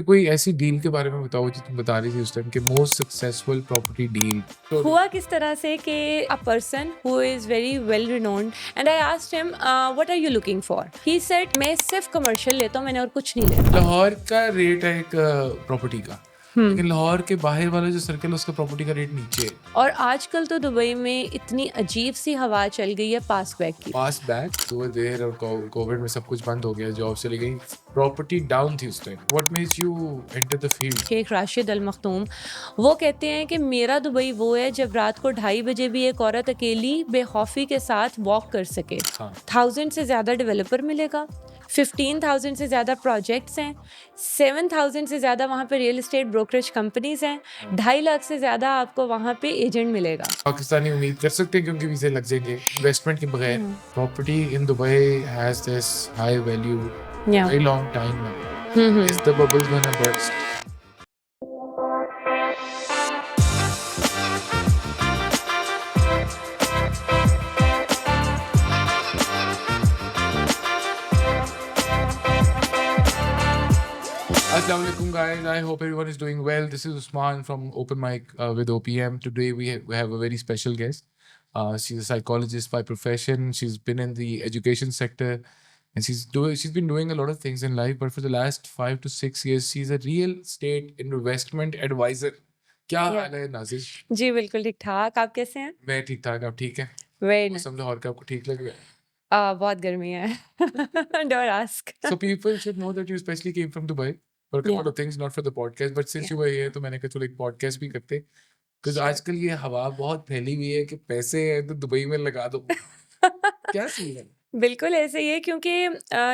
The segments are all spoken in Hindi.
कोई ऐसी डील के बारे में बताओ जो तुम बता रही थी उस टाइम के मोस्ट सक्सेसफुल प्रॉपर्टी डील। हुआ किस तरह से कि a person who is very well renowned and I asked him what are you looking for? He said मैं सिर्फ कमर्शियल लेता हूँ, मैंने और कुछ नहीं लेता। लाहौर का रेट है एक प्रॉपर्टी का, लेकिन लाहौर के बाहर वाला जो सर्कल है उसका प्रॉपर्टी का रेट नीचे है। और आजकल तो दुबई में इतनी अजीब सी हवा चल गई है पास बैक की। पास बैक तो देर और कोविड में सब कुछ बंद हो गया, जॉब चली गई, प्रॉपर्टी डाउन थी उस time. What makes you enter the field? Sheikh Rashid Al Makhdoom वो कहते हैं कि मेरा दुबई वो है जब रात को 2:30 बजे भी एक औरत अकेली बेखौफी के साथ वॉक कर सके। हाँ। 1000 से ज़्यादा डेवलपर मिलेगा, 15,000 से ज़्यादा प्रोजेक्ट्स हैं, 7,000 से ज़्यादा वहाँ पे रियल एस्टेट ब्रोकरेज कंपनीज हैं, 2.5 लाख से ज़्यादा आपको वहाँ पे एजेंट मिलेगा। पाकिस्तानी उम्मीद कर सकते हैं क्योंकि वीजे लग जाएंगे इन्वेस्टमेंट के बगैर। Property in Dubai has this high value Yeah. Very long time now. Is the bubble gonna burst? Assalamu alaikum guys, I hope everyone is doing well. This is Usman from Open Mic with OPM. Today we have a very special guest. She's a psychologist by profession. She's been in the education sector and she's been doing a lot of things in life, but for the last 5 to 6 years she's a real estate investment advisor. क्या Yeah. हाल है नाजिश? जी बिल्कुल ठीक ठाक। आप कैसे हैं? मैं ठीक ठाक, आप ठीक है? Very nice. मौसम लाहौर का आपको ठीक लग रहा है? बहुत गर्मी है। Don't ask. So people should know that you especially came from Dubai for a couple Yeah. of things, not for the podcast, but since Yeah. you were here, तो मैंने कहा चलो एक podcast भी करते, because Sure. आजकल ये हवा बहुत फैली हुई है कि पैसे हैं तो दुबई में लगा दो। क्या सीन है? बिल्कुल ऐसे ही है क्योंकि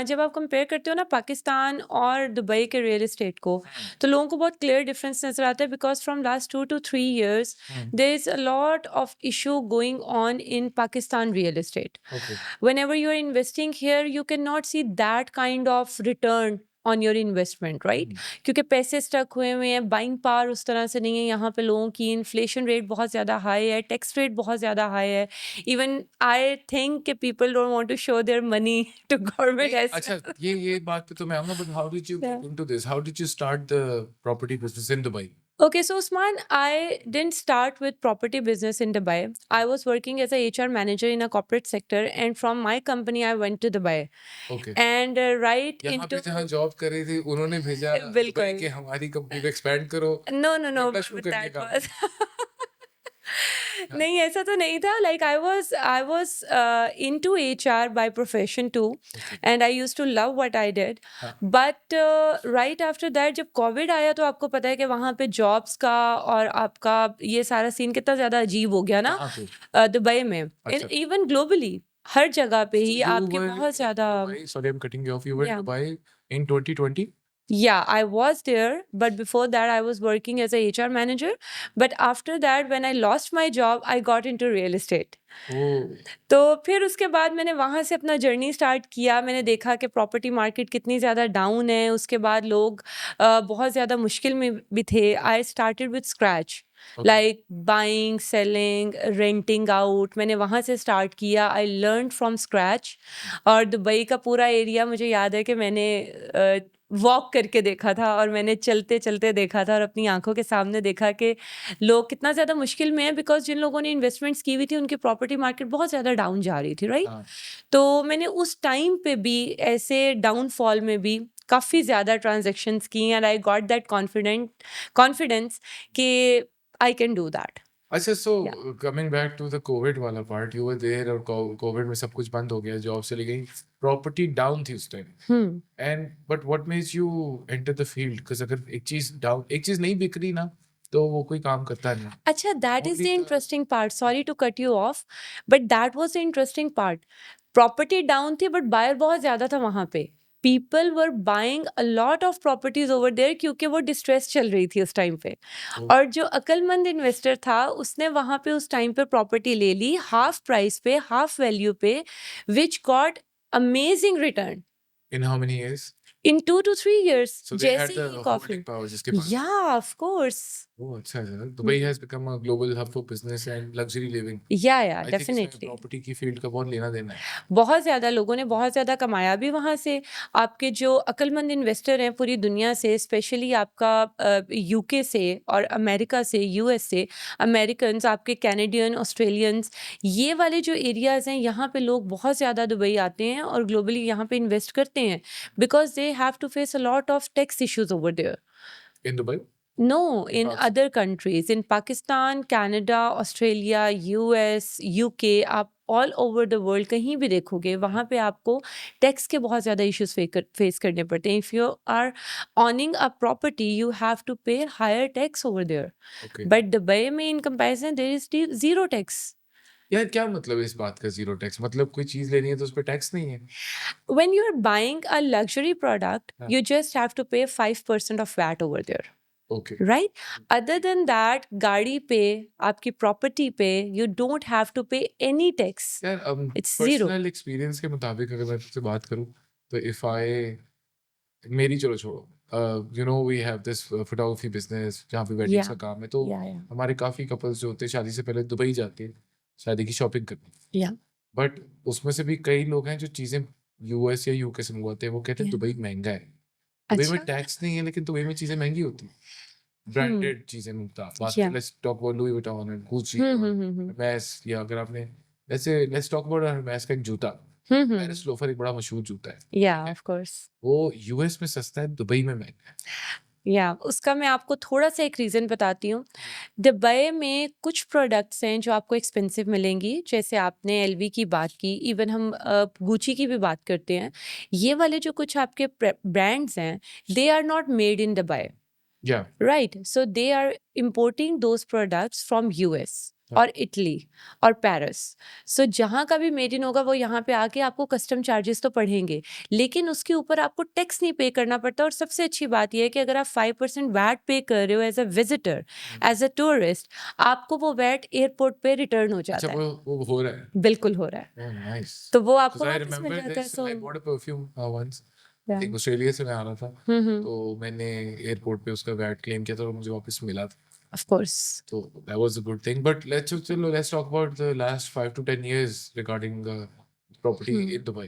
जब आप कंपेयर करते हो ना पाकिस्तान और दुबई के रियल एस्टेट को, तो लोगों को बहुत क्लियर डिफरेंस नज़र आता है because from last 2 to 3 years there is a lot of issue going on in Pakistan real estate. Okay. Whenever you are investing here, you cannot see that kind of return on your investment, right? क्योंकि पैसे स्टक हुए हुए हैं, बाइंग पावर उस तरह से नहीं है यहाँ पे लोगों की, इन्फ्लेशन रेट बहुत ज़्यादा हाई है, टैक्स रेट बहुत ज़्यादा हाई है, इवन आई थिंक कि people don't want to show their money to government as अच्छा, ये बात पे तो मैं आऊंगा, but how did you Yeah. get into this? How did you start the property business in Dubai? Okay, so Usman, I didn't start with property business in Dubai. I was working as a HR manager in a corporate sector, and from my company, I went to Dubai. Okay. And right यहाँ पे into जहाँ जॉब कर रही थी उन्होंने भेजा दुबई बिल्कुल। के हमारी कंपनी को एक्सपैंड करो, No, no, no, अपना शुरू but करने that का। was नहीं ऐसा तो नहीं था, like I was into HR by profession too, Okay. and I used to love what I did. हाँ। But right after that जब कोविड आया तो आपको पता है कि वहाँ पे जॉब्स का और आपका ये सारा सीन कितना ज़्यादा अजीब हो गया ना कहाँ पे? दुबई में, अच्छा। इवन ग्लोबली हर जगह पे ही So you आपके were बहुत ज़्यादा Dubai, sorry I'm cutting you off. You were in Yeah. Dubai in 2020? Yeah, I was there, but before that I was working as a HR manager. But after that, when I lost my job, I got into real estate. Oh. तो फिर उसके बाद मैंने वहाँ से अपना जर्नी स्टार्ट किया। मैंने देखा कि प्रॉपर्टी मार्केट कितनी ज़्यादा डाउन है, उसके बाद लोग बहुत ज़्यादा मुश्किल में भी थे। I started with scratch, Okay. Like buying, selling, renting out. मैंने वहाँ से स्टार्ट किया। I learn from scratch. और दुबई का पूरा एरिया मुझे याद है कि मैंने वॉक करके देखा था और मैंने चलते चलते देखा था और अपनी आंखों के सामने देखा कि लोग कितना ज़्यादा मुश्किल में है, बिकॉज जिन लोगों ने इन्वेस्टमेंट्स की हुई थी उनकी प्रॉपर्टी मार्केट बहुत ज़्यादा डाउन जा रही थी, राइट? हाँ। तो मैंने उस टाइम पे भी ऐसे डाउनफॉल में भी काफ़ी ज़्यादा ट्रांजेक्शन्स की and I got that confidence कि आई कैन डू दैट। अच्छा, so Yeah. coming back to the COVID वाला part, you were there और COVID में सब कुछ बंद हो गया, जॉब चली गई, प्रॉपर्टी डाउन थी उस time. And but what makes you enter the field? Because अगर एक चीज नहीं बिक रही ना तो वो कोई काम करता नहीं। अच्छा, that is the Only the- interesting part, sorry to cut you off, but that was the interesting part. Property down थी बट बायर बहुत ज़्यादा था वहाँ पे। People were buying a lot of properties over there क्योंकि वो डिस्ट्रेस चल रही थी उस टाइम पे। Oh. और जो अक्लमंद इन्वेस्टर था उसने वहाँ पे उस टाइम पे प्रॉपर्टी ले ली हाफ प्राइस पे, हाफ वैल्यू पे, which got amazing return. In how many years? In 2 to 3 years, So they had जैसे the he coffee holding power जिसके पास. Yeah, of course. Oh, अच्छा है. Dubai has become a global hub for business and luxury living. Yeah, I think इसमें definitely. property की फील्ड का बहुत लेना देना है. बहुत ज़्यादा लोगों ने बहुत ज़्यादा कमाया भी वहाँ से। आपके जो अक्लमंद इन्वेस्टर हैं पूरी दुनिया से, स्पेशली आपका यूके से और अमेरिका से, यूएस से, अमेरिकन्स, आपके कैनेडियन, ऑस्ट्रेलियंस, ये वाले जो एरियाज़ हैं यहाँ पे लोग बहुत ज़्यादा दुबई आते हैं और ग्लोबली यहाँ पे इन्वेस्ट करते हैं, because they have to face a lot of tax issues over there. In Dubai? No, in Pakistan. other countries, in Pakistan, Canada, Australia, US, UK, आप ऑल ओवर द वर्ल्ड कहीं भी देखोगे वहाँ पे आपको टैक्स के बहुत ज़्यादा इश्यूज फेस करने पड़ते हैं। If you are owning a property you have to pay higher tax over there, Okay. But Dubai में in comparison there is zero tax. यार क्या मतलब है इस बात का जीरो टैक्स? मतलब कोई चीज लेनी है तो उस पर टैक्स नहीं है? When you are buying a luxury product, हाँ. you just have to pay 5% of VAT over there. Okay. Right? Other than that, गाड़ी पे, आपकी प्रॉपर्टी पे, you don't have to pay any tax. यार It's zero. पर्सनल एक्सपीरियंस के मुताबिक अगर मैं तुझसे बात करूं तो इफ आई मेरी चलो छोड़ो, you know we have this photography business जहाँ पे वेडिंग्स का Yeah, काम है, तो yeah. हमारे काफी कपल्स जो होते हैं शादी से पहले दुबई जाते हैं शादी की शॉपिंग करने. Yeah. बट उसमें से भी कई लोग हैं जो चीजें यूएस या यूके से मंगवाते हैं, वो कहते हैं Yeah. दुबई महंगा है. दुबई में अच्छा. टैक्स नहीं है लेकिन दुबई में चीजें महंगी होती हैं. ब्रांडेड चीजें मिलता बात. Yeah. Let's talk about Louis Vuitton and Gucci और हम्म. Hermes, या अगर आपने लेट्स टॉक अबाउट Hermes का एक जूता, पेरिस लोफर एक बड़ा मशहूर जूता है, Yeah, of course. वो यूएस में सस्ता है, दुबई में महंगा है. या उसका मैं आपको थोड़ा सा एक रीज़न बताती हूँ। दुबई में कुछ प्रोडक्ट्स हैं जो आपको एक्सपेंसिव मिलेंगी, जैसे आपने एलवी की बात की, इवन हम गुची की भी बात करते हैं। ये वाले जो कुछ आपके ब्रांड्स हैं, they are not made in Dubai, या right? So they are importing those products from US हाँ. और इटली और पेरिस। सो जहाँ का भी मेड इन होगा वो यहाँ पे आके आपको कस्टम चार्जेस तो पड़ेंगे, लेकिन उसके ऊपर आपको टैक्स नहीं पे करना पड़ता। और सबसे अच्छी बात यह है कि अगर आप 5% वैट पे कर रहे हो as a visitor, as a tourist, आपको वो वैट एयरपोर्ट पे रिटर्न हो अच्छा जाता है। वो हो रहा है. बिल्कुल हो रहा है, Oh, nice. तो वो आपको Because I वापस मिल remember जाता है। this. So I bought a perfume once. I yeah. think Australia से मैं आ रहा था, हम्म, तो मैंने एयरपोर्ट पे उसका वैट क्लेम किया था और मुझे वापस मिला था. Of course. So that was a good thing. But let's talk about the last 5 to 10 years regarding property in Dubai.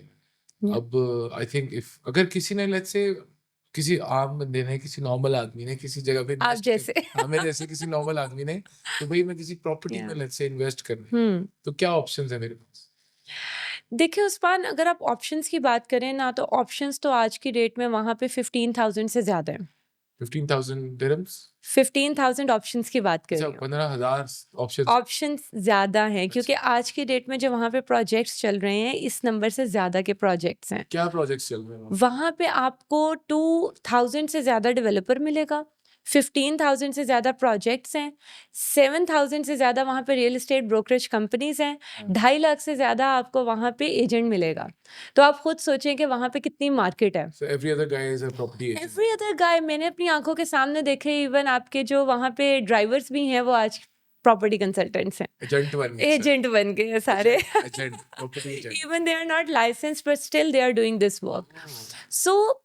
Yeah. अब I think if अगर किसी ने let's say किसी आम बंदे ने, किसी नॉर्मल आदमी ने किसी जगह पे आप इन्वेस्ट जैसे हमें जैसे किसी नॉर्मल आदमी ने दुबई में किसी प्रॉपर्टी Yeah. में let's say इन्वेस्ट करना है, तो क्या ऑप्शंस है मेरे पास? देखिए उस्मान, अगर आप ऑप्शंस की बात करें ना, तो ऑप्शंस तो आज की डेट में वहाँ पे 15,000 से ज़्यादा है। 15,000 dirhams? 15,000 ऑप्शंस की बात कर अच्छा, रही हूँ। 15,000 ऑप्शंस. ऑप्शंस ज़्यादा हैं क्योंकि आज की डेट में जो वहाँ पे प्रोजेक्ट्स चल रहे हैं, इस नंबर से ज़्यादा के प्रोजेक्ट्स हैं। क्या प्रोजेक्ट्स चल रहे हैं वहाँ? वहाँ पे आपको 2,000 से ज़्यादा डेवलपर मिलेगा, 15,000 से ज़्यादा प्रोजेक्ट्स हैं, 7,000 से ज़्यादा वहाँ पे रियल एस्टेट ब्रोकरेज कंपनीज हैं, 2.5 लाख से ज़्यादा आपको वहाँ पे एजेंट मिलेगा। तो आप खुद सोचें कि वहाँ पे कितनी मार्केट है। So every other guy is a property agent. Every other guy, मैंने अपनी आंखों के सामने देखे, इवन आपके जो वहाँ पे ड्राइवर्स भी हैं वो आज प्रॉपर्टी कंसल्टेंट्स हैं, एजेंट बन गए. एजेंट बन गए हैं सारे। Agent, property agent. Even they are not licence but still they are doing this work. So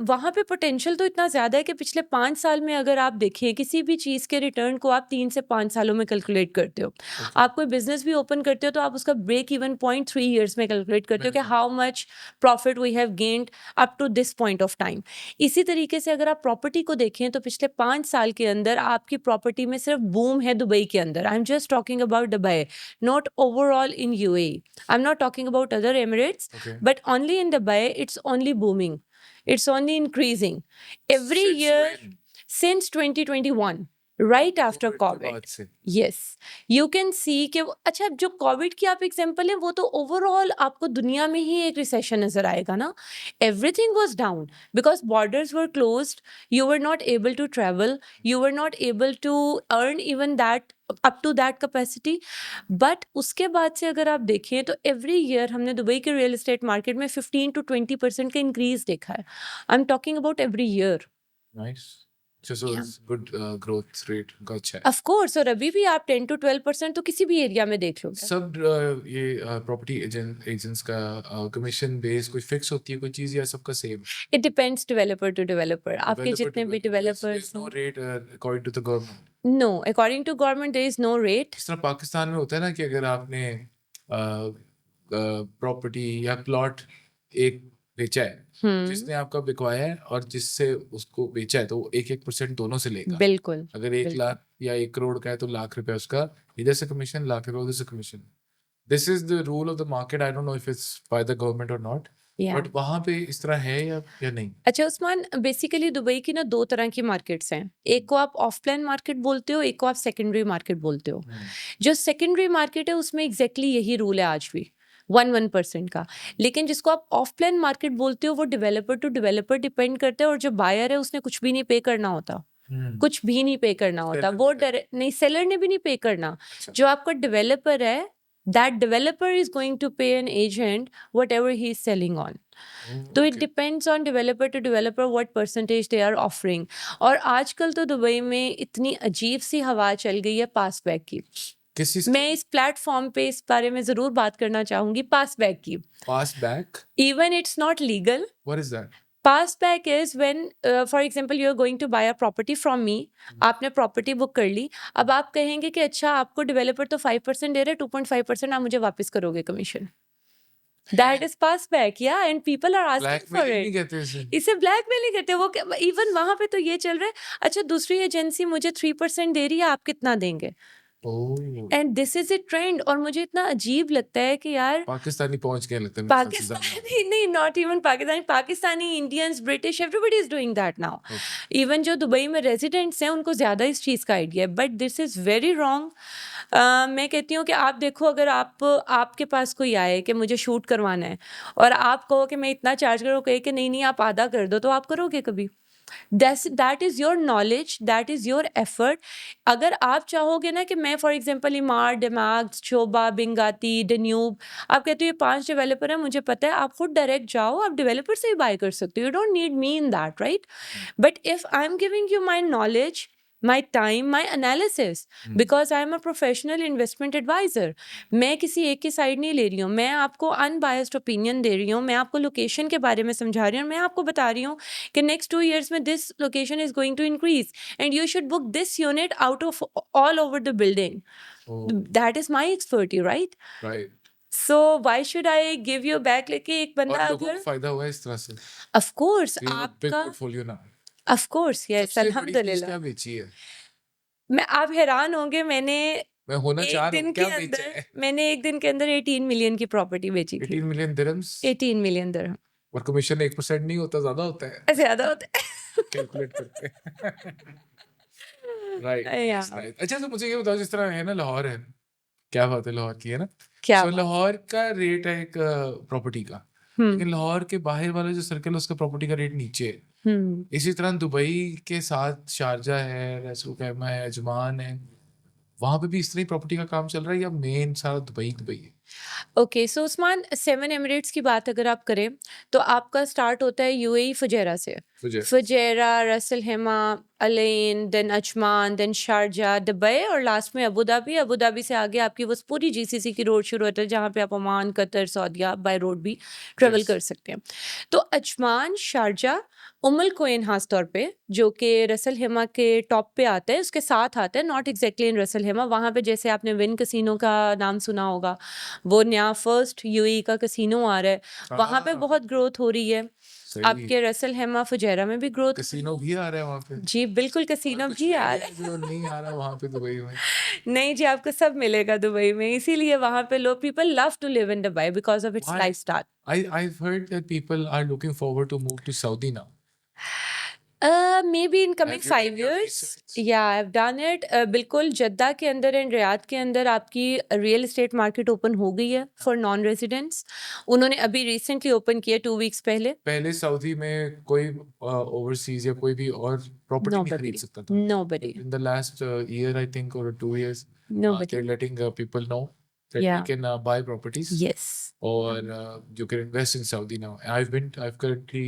वहाँ पे पोटेंशियल तो इतना ज़्यादा है कि पिछले 5 साल में अगर आप देखें किसी भी चीज़ के रिटर्न को आप 3 से 5 सालों में कैलकुलेट करते हो। आप कोई बिजनेस भी ओपन करते हो तो आप उसका ब्रेक इवन पॉइंट 3 ईयर्स में कैलकुलेट करते हो कि how much profit we have gained up to this point of time. इसी तरीके से अगर आप प्रॉपर्टी को देखें तो पिछले 5 साल के अंदर आपकी प्रॉपर्टी में सिर्फ बूम है दुबई के अंदर। I am just talking about Dubai, not overall in UAE. I am not talking about other Emirates, Okay. but only in Dubai it's only booming, it's only increasing every Since year when? since 2021, right after के COVID. बाद से. Yes, you can see कि अच्छा, जो कोविड की आप एग्जांपल है वो तो ओवरऑल आपको दुनिया में ही एक रिसेशन नजर आएगा ना। Everything was down because borders were closed, you were not able to travel, you were not able to earn even that up to that capacity. But उसके बाद से अगर आप देखें तो एवरी ईयर हमने दुबई के रियल एस्टेट मार्केट में 15 to 20% का इंक्रीज देखा है। I am talking about every year. Nice. So Yeah. it's good growth rate उनका अच्छा है. ऑफ कोर्स, और अभी भी आप 10 to 12% तो किसी भी एरिया में देख लोगे. सब ये प्रॉपर्टी एजेंट्स का कमीशन बेस कोई फिक्स होती है कोई चीज या सबका same? It depends developer to developer. आपके जितने भी डेवलपर्स नो हैं. Rate according to the government. No, according to government there is no rate. जिस तरह पाकिस्तान में होता है ना कि अगर आपने प्रॉपर्टी या प्लॉट एक बेचा है, जिसने आपका बिकवाया है और जिससे उसको बेचा है, तो वो 1% दोनों से लेगा. बिल्कुल. अगर 1 लाख या 1 करोड़ का है तो लाख रुपया उसका इधर से कमीशन, लाख रुपया उधर से commission. This is the rule of the market. I don't know if it's by the government और नॉट, या बट वहां पे इस तरह है या नहीं? अच्छा उस्मान, बेसिकली दुबई की ना दो तरह की मार्केट्स हैं. एक को आप ऑफ प्लान मार्केट बोलते हो, एक को आप सेकेंडरी मार्केट बोलते हो. जो सेकेंडरी मार्केट है उसमें एग्जैक्टली यही रूल है आज भी, 1% का. लेकिन जिसको आप ऑफ प्लान मार्केट बोलते हो वो डेवलपर टू डेवलपर डिपेंड करता है, और जो बायर है उसने कुछ भी नहीं पे करना होता. कुछ भी नहीं पे करना होता. Seller वो ने नहीं, सेलर ने भी नहीं पे करना. अच्छा. जो आपका डेवलपर है, that developer is going to pay an agent whatever he is selling on. तो it Okay. Depends on developer to developer what percentage they are offering. और आजकल तो दुबई में इतनी अजीब सी हवा चल गई है पास बैक की. किस चीज मैं इस प्लेटफॉर्म पे इस बारे में जरूर बात करना चाहूंगी, पास बैक की. Pass back? Even it's not legal. What is that? Pass back is when for example you are going to buy a property from me. आपने प्रॉपर्टी बुक कर ली. अब आप कहेंगे कि अच्छा आपको डेवलपर तो 5% दे रहे, 2.5% आप मुझे वापस करोगे commission. That is pass back. या and people are asking for blackmailing नहीं इट. कहते इसे? इसे ब्लैकमेलिंग कहते हैं. वो इवन वहां पे तो ये चल रहा है, अच्छा दूसरी एजेंसी मुझे 3% दे रही है, आप कितना देंगे. Oh, and this is a trend. और मुझे इतना अजीब लगता है कि यार पाकिस्तानी पहुंच गए लगता है मेरे ख्याल से ज्यादा. पाकिस्तानी नहीं, not even Pakistani, Indians, British, everybody is doing that now. Okay. Even जो दुबई में रेजिडेंट्स हैं उनको ज़्यादा इस चीज़ का आइडिया है, but this is very wrong. मैं कहती हूँ कि आप देखो, अगर आपके पास कोई आए कि मुझे शूट करवाना है और आप कहो कि मैं इतना चार्ज करूँ, कहे कि नहीं नहीं आप आधा कर दो, तो आप करोगे कभी? That is your knowledge, that is your effort. अगर आप चाहोगे ना कि मैं for example Emaar, Damac, Sobha, Binghatti, Danube, आप कहते हो ये 5 डेवलपर हैं, मुझे पता है, आप खुद डायरेक्ट जाओ, आप डेवलपर से ही बाय कर सकते हो. You don't need me in that, right? But if I'm giving you my knowledge, my time, my analysis, because I am a professional investment advisor, मैं किसी एक की साइड नहीं ले रही हूँ, मैं आपको अनबायस्ड ओपिनियन दे रही हूँ, मैं आपको लोकेशन के बारे में समझा रही हूँ, मैं आपको बता रही हूँ कि नेक्स्ट 2 years में this location is going to increase and you should book this unit out of all over the building. Oh, that is my expertise, right? right. So why should I give you back? लेके एक बंदा और लोगों को अगर, फायदा हुआ है इस तरह से. Of course You have a big आपका, portfolio now. Of course, yes, सबसे बड़ी चीज अल्हम्दुलिल्लाह. क्या बेची है? मैं, आप हैरान होंगे, मैंने मैं होना चाह एक रहा हूँ, दिन क्या के बेचा अंदर है? मैंने एक दिन के अंदर 18 मिलियन की प्रॉपर्टी बेची थी. 18 मिलियन दिरहम्स. 18 मिलियन दिरहम. और कमीशन 1% नहीं होता, ज्यादा होता है ज्यादा होता है. कैलकुलेट करके. राइट. या अच्छा, तो मुझे ये बताओ, जिस तरह है ना लाहौर है, क्या बात है लाहौर की, है ना? क्या सो बात. लाहौर का रेट है एक प्रॉपर्टी का, लेकिन लाहौर के बाहर वाला जो सर्कल है उसका प्रॉपर्टी का रेट नीचे है. इसी तरह दुबई के साथ शारजा है, रसूल खैमा है, अजमान है, वहां पे भी इस तरह ही प्रॉपर्टी का काम चल रहा है या मेन सारा दुबई दुबई है? ओके, सो उस्मान, 7 एमिरेट्स की बात अगर आप करें तो आपका स्टार्ट होता है यूएई फुजैरा से. मुझे Fujairah, Ras Al Khaimah, Al Ain, then Ajman, then Sharjah, Dubai और लास्ट में अबू धाबी. अबू धाबी से आगे आपकी वो पूरी जीसीसी की रोड शुरू होता है जहाँ पे आप ओमान, कतर, सऊदीया बाय रोड भी ट्रेवल Yes. कर सकते हैं. तो अजमान, शारजा, उमुल कोइन खास तौर पे, जो कि रसल हेमा के टॉप पे आता है, उसके साथ आता है, not exactly in Russell Hema. वहाँ पे जैसे आपने विन कसिनो का नाम सुना होगा, वो नया फर्स्ट यूएई का कसिनो आ रहा है, वहाँ पे हाँ, बहुत ग्रोथ हो रही है. सही. आपके रसल हेमा फुजैरा में भी ग्रोथ. कसिनो भी आ रहा है वहां पे? जी बिल्कुल, और कसिनो कुछ भी रह आ गया रहा है जो नहीं आ रहा वहां पे दुबई में? है. नहीं जी, आपको सब मिलेगा दुबई में, इसीलिए वहाँ पे लोग, people love to live in Dubai because of its Why? Lifestyle. I've heard that people are looking forward to move to Saudi now. Maybe in coming Have you 5 done your years. research? Yeah, I've done it. बिल्कुल, जद्दा के अंदर एंड रियाद के अंदर आपकी रियल एस्टेट मार्केट ओपन हो गई है फॉर नॉन रेजिडेंट्स. उन्होंने अभी रिसेंटली ओपन किया 2 weeks पहले. पहले सऊदी में कोई ओवरसीज या कोई भी और प्रॉपर्टी नहीं Nobody. खरीद सकता था. Nobody. In the last year, I think, or 2 years, Nobody. they're letting people know that Yeah. we can buy properties Yes. or you can invest in Saudi now. I've currently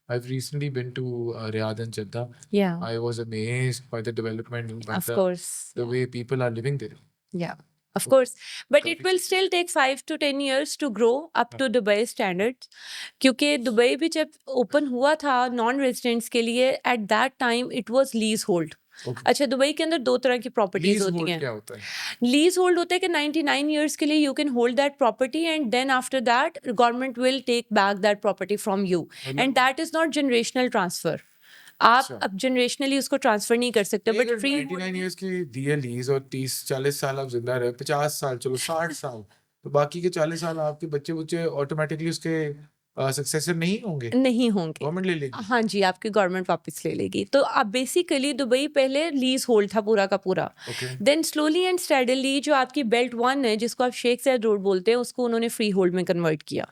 I've recently been to Riyadh and Jeddah. Yeah, I was amazed by the development and by of course. the way people are living there. Yeah, of course. But it काफी will still take 5 to 10 years to grow up to Dubai standards. क्योंकि दुबई भी जब ओपन हुआ था नॉन रेजिडेंट्स के लिए at that time it was lease hold. Okay. अच्छा, दुबई के अंदर दो तरह की प्रॉपर्टीज Leasehold होती हैं. क्या होता है? लीज होल्ड होता है कि 99 years के लिए you can hold that property and then after that government will take back that property from you and that is not generational transfer. आप अच्छा। अब जनरेशनली उसको ट्रांसफर नहीं कर सकते. नहीं, बट अगर फ्री 99 years की दिए लीज और 30-40 साल आप जिंदा रहे, 50 साल, चलो 60 साल, तो बाकी के 40 साल आपके बच्चे बुच्चे ऑटोमेटिकली उसके सक्सेसर नहीं होंगे, नहीं होंगे. गवर्नमेंट ले लेगी. हाँ जी, आपकी गवर्नमेंट वापस ले लेगी. तो अब बेसिकली दुबई पहले लीज होल्ड था पूरा का पूरा. Okay. Then slowly and steadily जो आपकी बेल्ट 1 है जिसको आप शेख ज़ायद रोड बोलते हैं उसको उन्होंने फ्री होल्ड में कन्वर्ट किया.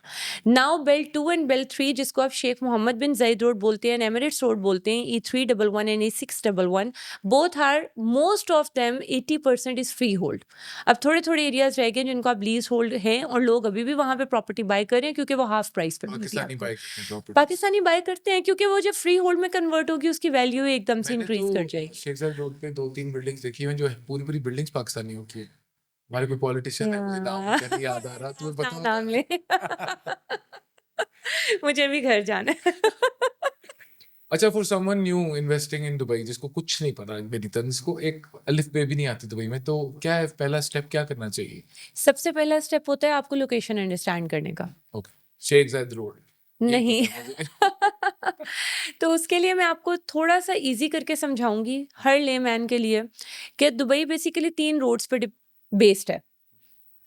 नाउ बेल्ट 2 एंड बेल्ट 3 जिसको आप Sheikh Mohammed bin Zayed road बोलते हैं, एमिरेट्स रोड बोलते हैं, E311 and E611 both are most of them 80% is free hold. अब थोड़े थोड़े एरियाज रह गए जिनको आप लीज होल्ड हैं और लोग अभी भी वहाँ पे प्रॉपर्टी बाय कर रहे हैं क्योंकि वो हाफ प्राइस पे मिलती है पाकिस्तानी आपको. Bike property. पाकिस्तानी बाय करते हैं क्योंकि वो जब फ्री होल्ड में कन्वर्ट होगी उसकी वैल्यू एकदम से मैंने इंक्रीज तो कर जाएगी. शेख जायद रोड पे 2-3 बिल्डिंग्स देखी हुई हैं जो पूरी पूरी बिल्डिंग्स पाकिस्तानियों की है. हमारे कोई पॉलिटिशियन है, मुझे नाम हाँ. उनका नहीं याद आ रहा, तुम्हें पता होगा. नाम ले. मुझे भी घर जाना है. अच्छा, for someone new investing in Dubai जिसको कुछ नहीं पता, मेरी तरह जिसको एक अलिफ बे भी नहीं आती दुबई में, तो क्या है पहला स्टेप, क्या करना चाहिए? सबसे पहला स्टेप होता है आपको लोकेशन अंडरस्टैंड करने का. ओके. शेख जायद रोड नहीं. तो उसके लिए मैं आपको थोड़ा सा इजी करके समझाऊंगी हर लेमैन के लिए कि दुबई बेसिकली 3 रोड्स पे बेस्ड है.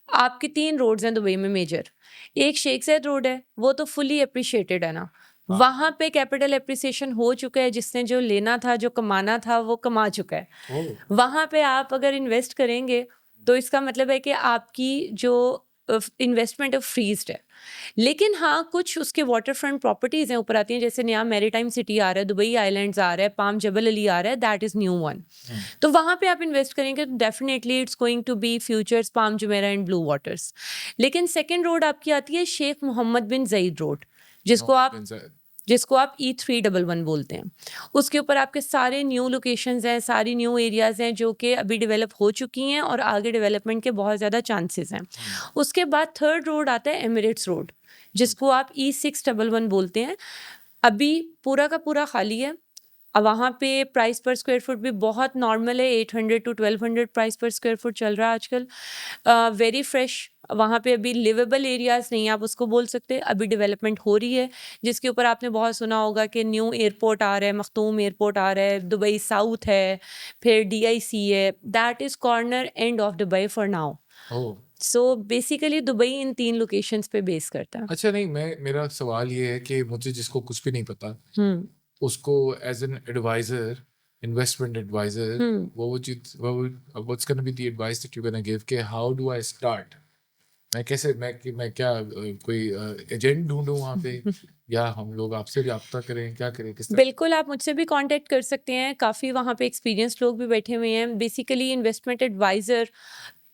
आपकी 3 रोड्स हैं दुबई में मेजर. एक शेख ज़ायद रोड है, वो तो फुली एप्रिशिएटेड है ना. हाँ. वहाँ पे कैपिटल एप्रिसिएशन हो चुका है, जिसने जो लेना था जो कमाना था वो कमा चुका है. ओह. वहाँ पे आप अगर इन्वेस्ट करेंगे तो इसका मतलब है कि आपकी जो इन्वेस्टमेंट है फ्रीज्ड है. लेकिन हाँ, कुछ उसके वाटर फ्रंट प्रॉपर्टीज हैं ऊपर आती हैं, जैसे नया मैरीटाइम सिटी आ रहा है, दुबई आइलैंड्स आ रहा है, पाम जबल अली आ रहा है, दैट इज न्यू वन. तो वहाँ पे आप इन्वेस्ट करेंगे तो definitely it's going to be futures, Palm Jumeirah and Blue Waters. लेकिन सेकेंड रोड आपकी आती है Sheikh Mohammed bin Zayed road जिसको आप E311 बोलते हैं. उसके ऊपर आपके सारे न्यू लोकेशंस हैं, सारी न्यू एरियाज़ हैं जो कि अभी डेवलप हो चुकी हैं और आगे डेवलपमेंट के बहुत ज़्यादा चांसेस हैं. उसके बाद थर्ड रोड आता है एमिरेट्स रोड जिसको आप E611 बोलते हैं. अभी पूरा का पूरा खाली है. अब वहाँ पे प्राइस पर स्क्वायर फुट भी बहुत नॉर्मल है, 800 to 1200 प्राइस पर स्क्वायर फुट चल रहा है आजकल. Very fresh. वहाँ पे अभी लिवेबल एरियाज नहीं आप उसको बोल सकते. अभी डेवलपमेंट हो रही है जिसके ऊपर आपने बहुत सुना होगा कि न्यू एयरपोर्ट आ रहा है, मखतूम एयरपोर्ट आ रहा है, दुबई साउथ है, फिर DIC है. That is corner end of Dubai for now. Oh. So basically Dubai in 3 locations पे बेस करता है. अच्छा, नहीं, मेरा सवाल ये है कि मुझे जिसको कुछ भी नहीं पता हम्म. उसको as an adviser, investment adviser, what's gonna be the advice that you gonna give कि हाउ डू आई स्टार्ट? मैं क्या कोई एजेंट ढूंढूं वहाँ पे या हम लोग आपसे रब्ता करें, क्या करें, किस तरह? बिल्कुल, आप मुझसे भी कांटेक्ट कर सकते हैं. काफ़ी वहाँ पे एक्सपीरियंस्ड लोग भी बैठे हुए हैं. बेसिकली इन्वेस्टमेंट एडवाइज़र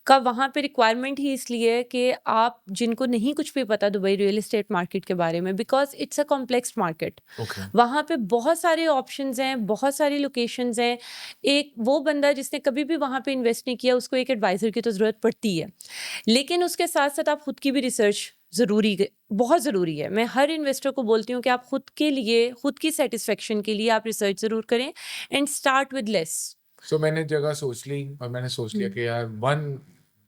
का वहाँ पे रिक्वायरमेंट ही इसलिए है कि आप जिनको नहीं कुछ भी पता दुबई रियल एस्टेट मार्केट के बारे में, because it's a complex market. Okay. वहाँ पे बहुत सारे ऑप्शंस हैं, बहुत सारी लोकेशंस हैं. एक वो बंदा जिसने कभी भी वहाँ पे इन्वेस्ट नहीं किया उसको एक एडवाइज़र की तो ज़रूरत पड़ती है. लेकिन उसके साथ साथ आप खुद की भी रिसर्च बहुत ज़रूरी है. मैं हर इन्वेस्टर को बोलती हूँ कि आप खुद के लिए, खुद की सेटिस्फेक्शन के लिए आप रिसर्च ज़रूर करें एंड स्टार्ट विद लेस. सो मैंने जगह सोच ली और मैंने सोच लिया कि यार 1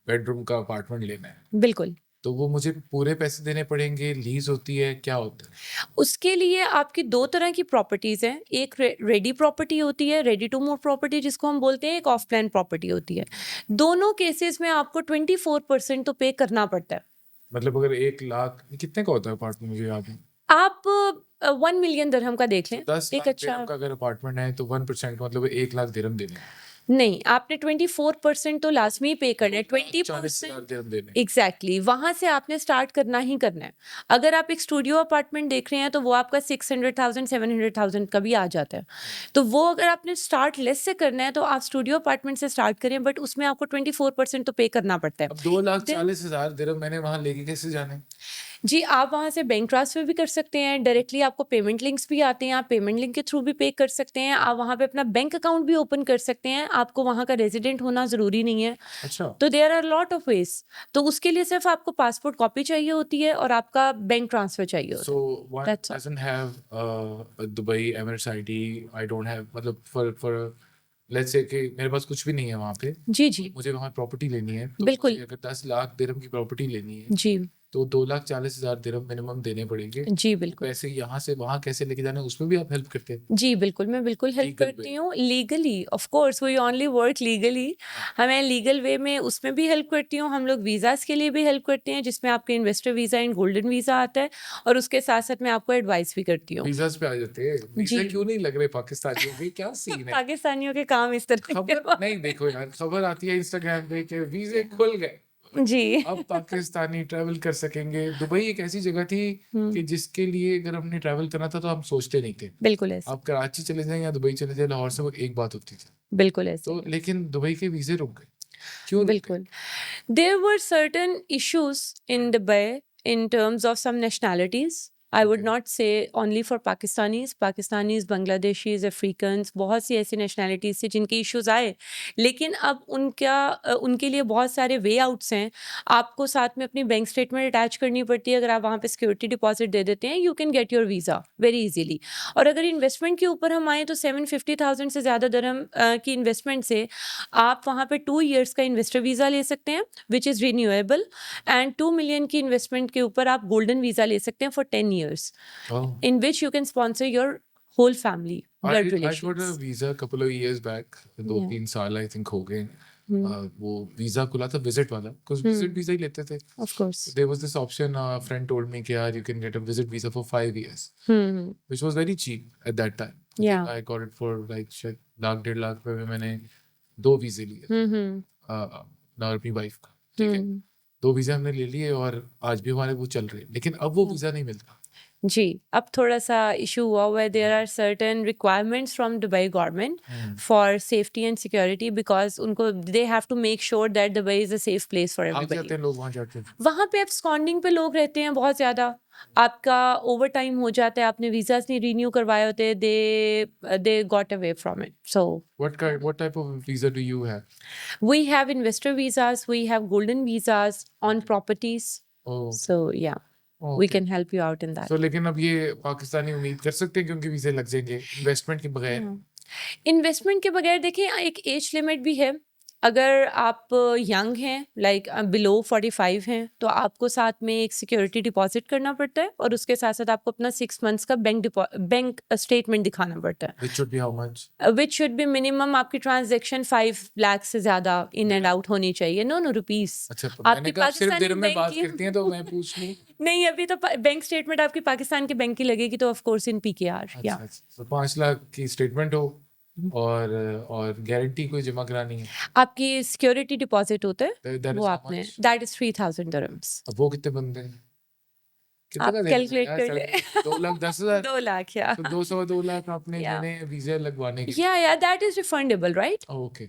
बेडरूम का अपार्टमेंट लेना है, बिल्कुल. तो वो मुझे पूरे पैसे देने पड़ेंगे, लीज होती है, क्या होता है? उसके लिए आपकी 2 तरह की प्रॉपर्टीज़ हैं. एक रेडी प्रॉपर्टी होती है, रेडी टू मूव प्रॉपर्टी जिसको हम बोलते हैं, एक ऑफ प्लान प्रॉपर्टी होती है. दोनों केसेस में आपको 24% तो पे करना पड़ता है. मतलब अगर 1 लाख कितने का होता है अपार्टमेंट, मुझे याद है आप 1 मिलियन दिरहम का देख लें. 10 एक लाख अच्छा दिरहम का अगर अपार्टमेंट है तो 1% मतलब 1 लाख दिरहम देने हैं। नहीं, आपने 24% तो लाजमी पे करना है. 40,000 20% दिरहम देने हैं। एग्जैक्टली वहां से आपने स्टार्ट करना ही करना है. अगर आप एक स्टूडियो अपार्टमेंट देख रहे हैं तो वो आपका 600,000 700,000 का भी आ जाता है. तो वो अगर आपने स्टार्ट लेस से करना है तो आप स्टूडियो अपार्टमेंट से स्टार्ट करें, बट उसमें आपको 24% तो पे करना पड़ता है. अब 2,40,000 दिरहम मैंने वहां लेके कैसे जाने? जी, आप वहाँ से बैंक ट्रांसफ़र भी कर सकते हैं, डायरेक्टली आपको पेमेंट लिंक्स भी आते हैं, आप पेमेंट लिंक के थ्रू भी पे कर सकते हैं, आप वहाँ पे अपना बैंक अकाउंट भी ओपन कर सकते हैं, आपको वहाँ का रेज़िडेंट होना ज़रूरी नहीं है। अच्छा। तो there are lot of ways. तो उसके लिए सिर्फ़ आपको पासपोर्ट कॉपी चाहिए होती है और आपका बैंक ट्रांसफ़र चाहिए होता So है। one that's all. doesn't have a Dubai Emirates ID. I don't have मतलब for let's say कि मेरे पास कुछ भी नहीं है वहाँ पे, जी, जी। मुझे वहाँ प्रॉपर्टी लेनी है, तो बिल्कुल। मुझे अगर 10 लाख दिरहम की प्रॉपर्टी लेनी है, जी। तो 2,40,000 दिरहम मिनिमम देने पड़ेंगे। जी, वो बिल्कुल। पैसे यहाँ से वहाँ कैसे लेके जाने हैं, उसमें भी आप हेल्प करते हैं? जी, बिल्कुल, मैं बिल्कुल हेल्प लीगल करती वे। हूँ legally, of course we only work legally. हाँ। मैं लीगल वे में उसमें भी हेल्प करती हूँ, हम लोग वीज़ाज़ के लिए भी हेल्प करते हैं, जिसमें आपके investor visa and golden visa आता है और उसके साथ-साथ मैं आपको एडवाइस भी करती हूँ। वीज़ाज़ पे आ जाते हैं। वीज़ा जी। क्यों नहीं लग रहे पाकिस्तानियों के? क्या सीन है? पाकिस्तानियों के काम इस तरह के खबर नहीं देखो यार, खबर आती है इंस्टाग्राम पे कि वीज़े खुल गए। जी। अब पाकिस्तानी ट्रैवल कर सकेंगे। दुबई एक ऐसी जगह थी हुँ, कि जिसके लिए अगर हमने ट्रैवल करना था तो हम सोचते नहीं थे। बिल्कुल ऐसे आप कराची चले जाएँ या दुबई चले जाएँ, लाहौर से वो एक बात होती थी। बिल्कुल ऐसे तो ही है। लेकिन दुबई के वीज़े रुक गए। क्यों रुक गए? बिल्कुल। There were certain issues in Dubai in terms of some nationalities. I would okay. not say only for Pakistanis, Bangladeshis, Africans, बहुत सी ऐसी nationalities थी जिनके issues आए, लेकिन अब उनके लिए बहुत सारे वे आउट्स हैं। आपको साथ में अपनी बैंक स्टेटमेंट अटैच करनी पड़ती है, अगर आप वहाँ पे सिक्योरिटी डिपॉजिट दे देते हैं, you can get your visa very easily. और अगर इन्वेस्टमेंट के ऊपर हम आए तो 750,000 से ज़्यादा दिरहम की इन्वेस्टमेंट से आप वहाँ पे 2 इयर्स का इन्वेस्टर वीज़ा ले सकते हैं, which is renewable and 2 million की इन्वेस्टमेंट के ऊपर आप गोल्डन वीज़ा ले सकते हैं for 10 years, oh! in which you can sponsor your whole family, blood I got a relations. visa couple of years back, Yeah. 2-3 साल आई थिंक हो गए। Hmm. वो वीज़ा खुला था विज़िट वाला, कुछ विज़िट वीज़ा ही लेते थे। Of course. There was this option, a friend told me कि यार you can get a visit visa for 5 years, Hmm. which was very cheap at that time. I think Yeah. I got it for like शायद लाख 1.5 लाख में मैंने 2 वीज़े लिए थे। Hmm. और अपनी वाइफ का, ठीक है? 2 वीज़ा हमने ले लिए और आज भी हमारे वो चल रहे हैं, लेकिन अब वो Yeah. वीज़ा नहीं मिलता। जी, अब थोड़ा-सा इश्यू हुआ हुआ है, there are certain requirements from Dubai government हुँ। For safety and security because उनको they have to make sure that Dubai is a safe place for भाग एवरीबॉडी। जाते हैं लोग वहाँ जाके। वहाँ पे एब्सकॉन्डिंग पे लोग रहते हैं बहुत ज़्यादा। आपका ओवरटाइम हो जाता है, आपने वीज़ाज़ नहीं रिन्यू करवाए होते, they got away from it. So What type of visa do you have? We have investor visas, we have golden visas on properties. Oh! So yeah, we okay. Can help you out in that. So लेकिन अब ये पाकिस्तानी उम्मीद कर सकते हैं कि उनके वीज़े लग जाएँगे इन्वेस्टमेंट के बगैर? इन्वेस्टमेंट के बगैर देखिए एक एज लिमिट भी है। अगर आप यंग हैं लाइक बिलो 45 हैं तो आपको साथ में एक सिक्योरिटी डिपॉजिट करना पड़ता है और उसके साथ-साथ आपको अपना 6 मंथ्स का बैंक स्टेटमेंट दिखाना पड़ता है। Which should be how much? Which should be minimum आपकी ट्रांज़ैक्शन 5 लाख से ज़्यादा इन एंड आउट होनी चाहिए। No, no rupees. अच्छा, आपकी मैंने कहा आप सिर्फ पाकिस्तानी दिरहम में बैंक बात की करती हैं तो मैं पूछ लूँ। नहीं अभी तो बैंक स्टेटमेंट आपकी पाकिस्तान के बैंक की लगेगी तो ऑफ कोर्स इन पीकेआर या अच्छा, अच्छा। तो 5 लाख की स्टेटमेंट हो और गारंटी कोई जमा करानी है। आपकी सिक्योरिटी डिपॉजिट होता है That वो is how आपने much? That is 3000 dirhams. अब वो कितने बनते हैं? कितने आप का देना है कैलकुलेट यार कर सर? लें। 2,10,000 2 लाख या तो 2 सवा 2 लाख आपने या देने हैं वीज़ा लगवाने के लिए। या that is refundable right? Okay.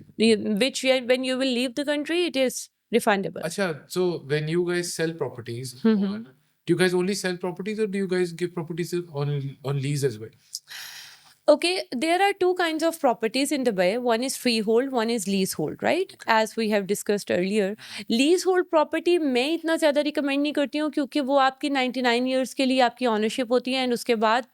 Which when you will leave the country it is refundable. अच्छा, so when you guys sell properties, hmm, or hmm. do you guys only sell properties or do you guys give properties on lease as well? Okay, there are two kinds of properties in Dubai. One is freehold, one is leasehold, right? As we have discussed earlier. Leasehold property मैं इतना ज़्यादा रिकमेंड नहीं करती हूँ क्योंकि वो आपकी 99 years के लिए आपकी ऑनरशिप होती है एंड उसके बाद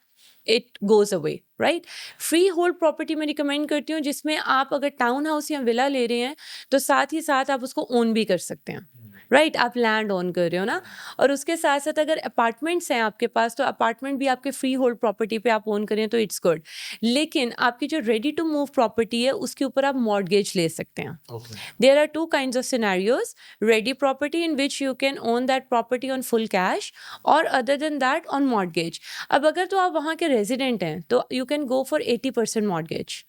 it goes away right. Free hold property में रिकमेंड करती हूँ जिसमें आप अगर टाउन हाउस या विला ले रहे हैं तो साथ ही साथ आप उसको ओन भी कर सकते हैं राइट आप लैंड ओन कर रहे हो ना। और उसके साथ साथ अगर अपार्टमेंट्स हैं आपके पास तो अपार्टमेंट भी आपके फ्री होल्ड प्रॉपर्टी पे आप ओन करें तो इट्स गुड। लेकिन आपकी जो रेडी टू मूव प्रॉपर्टी है उसके ऊपर आप मॉर्गेज ले सकते हैं। Okay. There are two kinds of scenarios, ready property in which you can own that property on full cash or other than that on mortgage. अब अगर तो आप वहाँ के रेजिडेंट हैं तो you can go for 80% mortgage.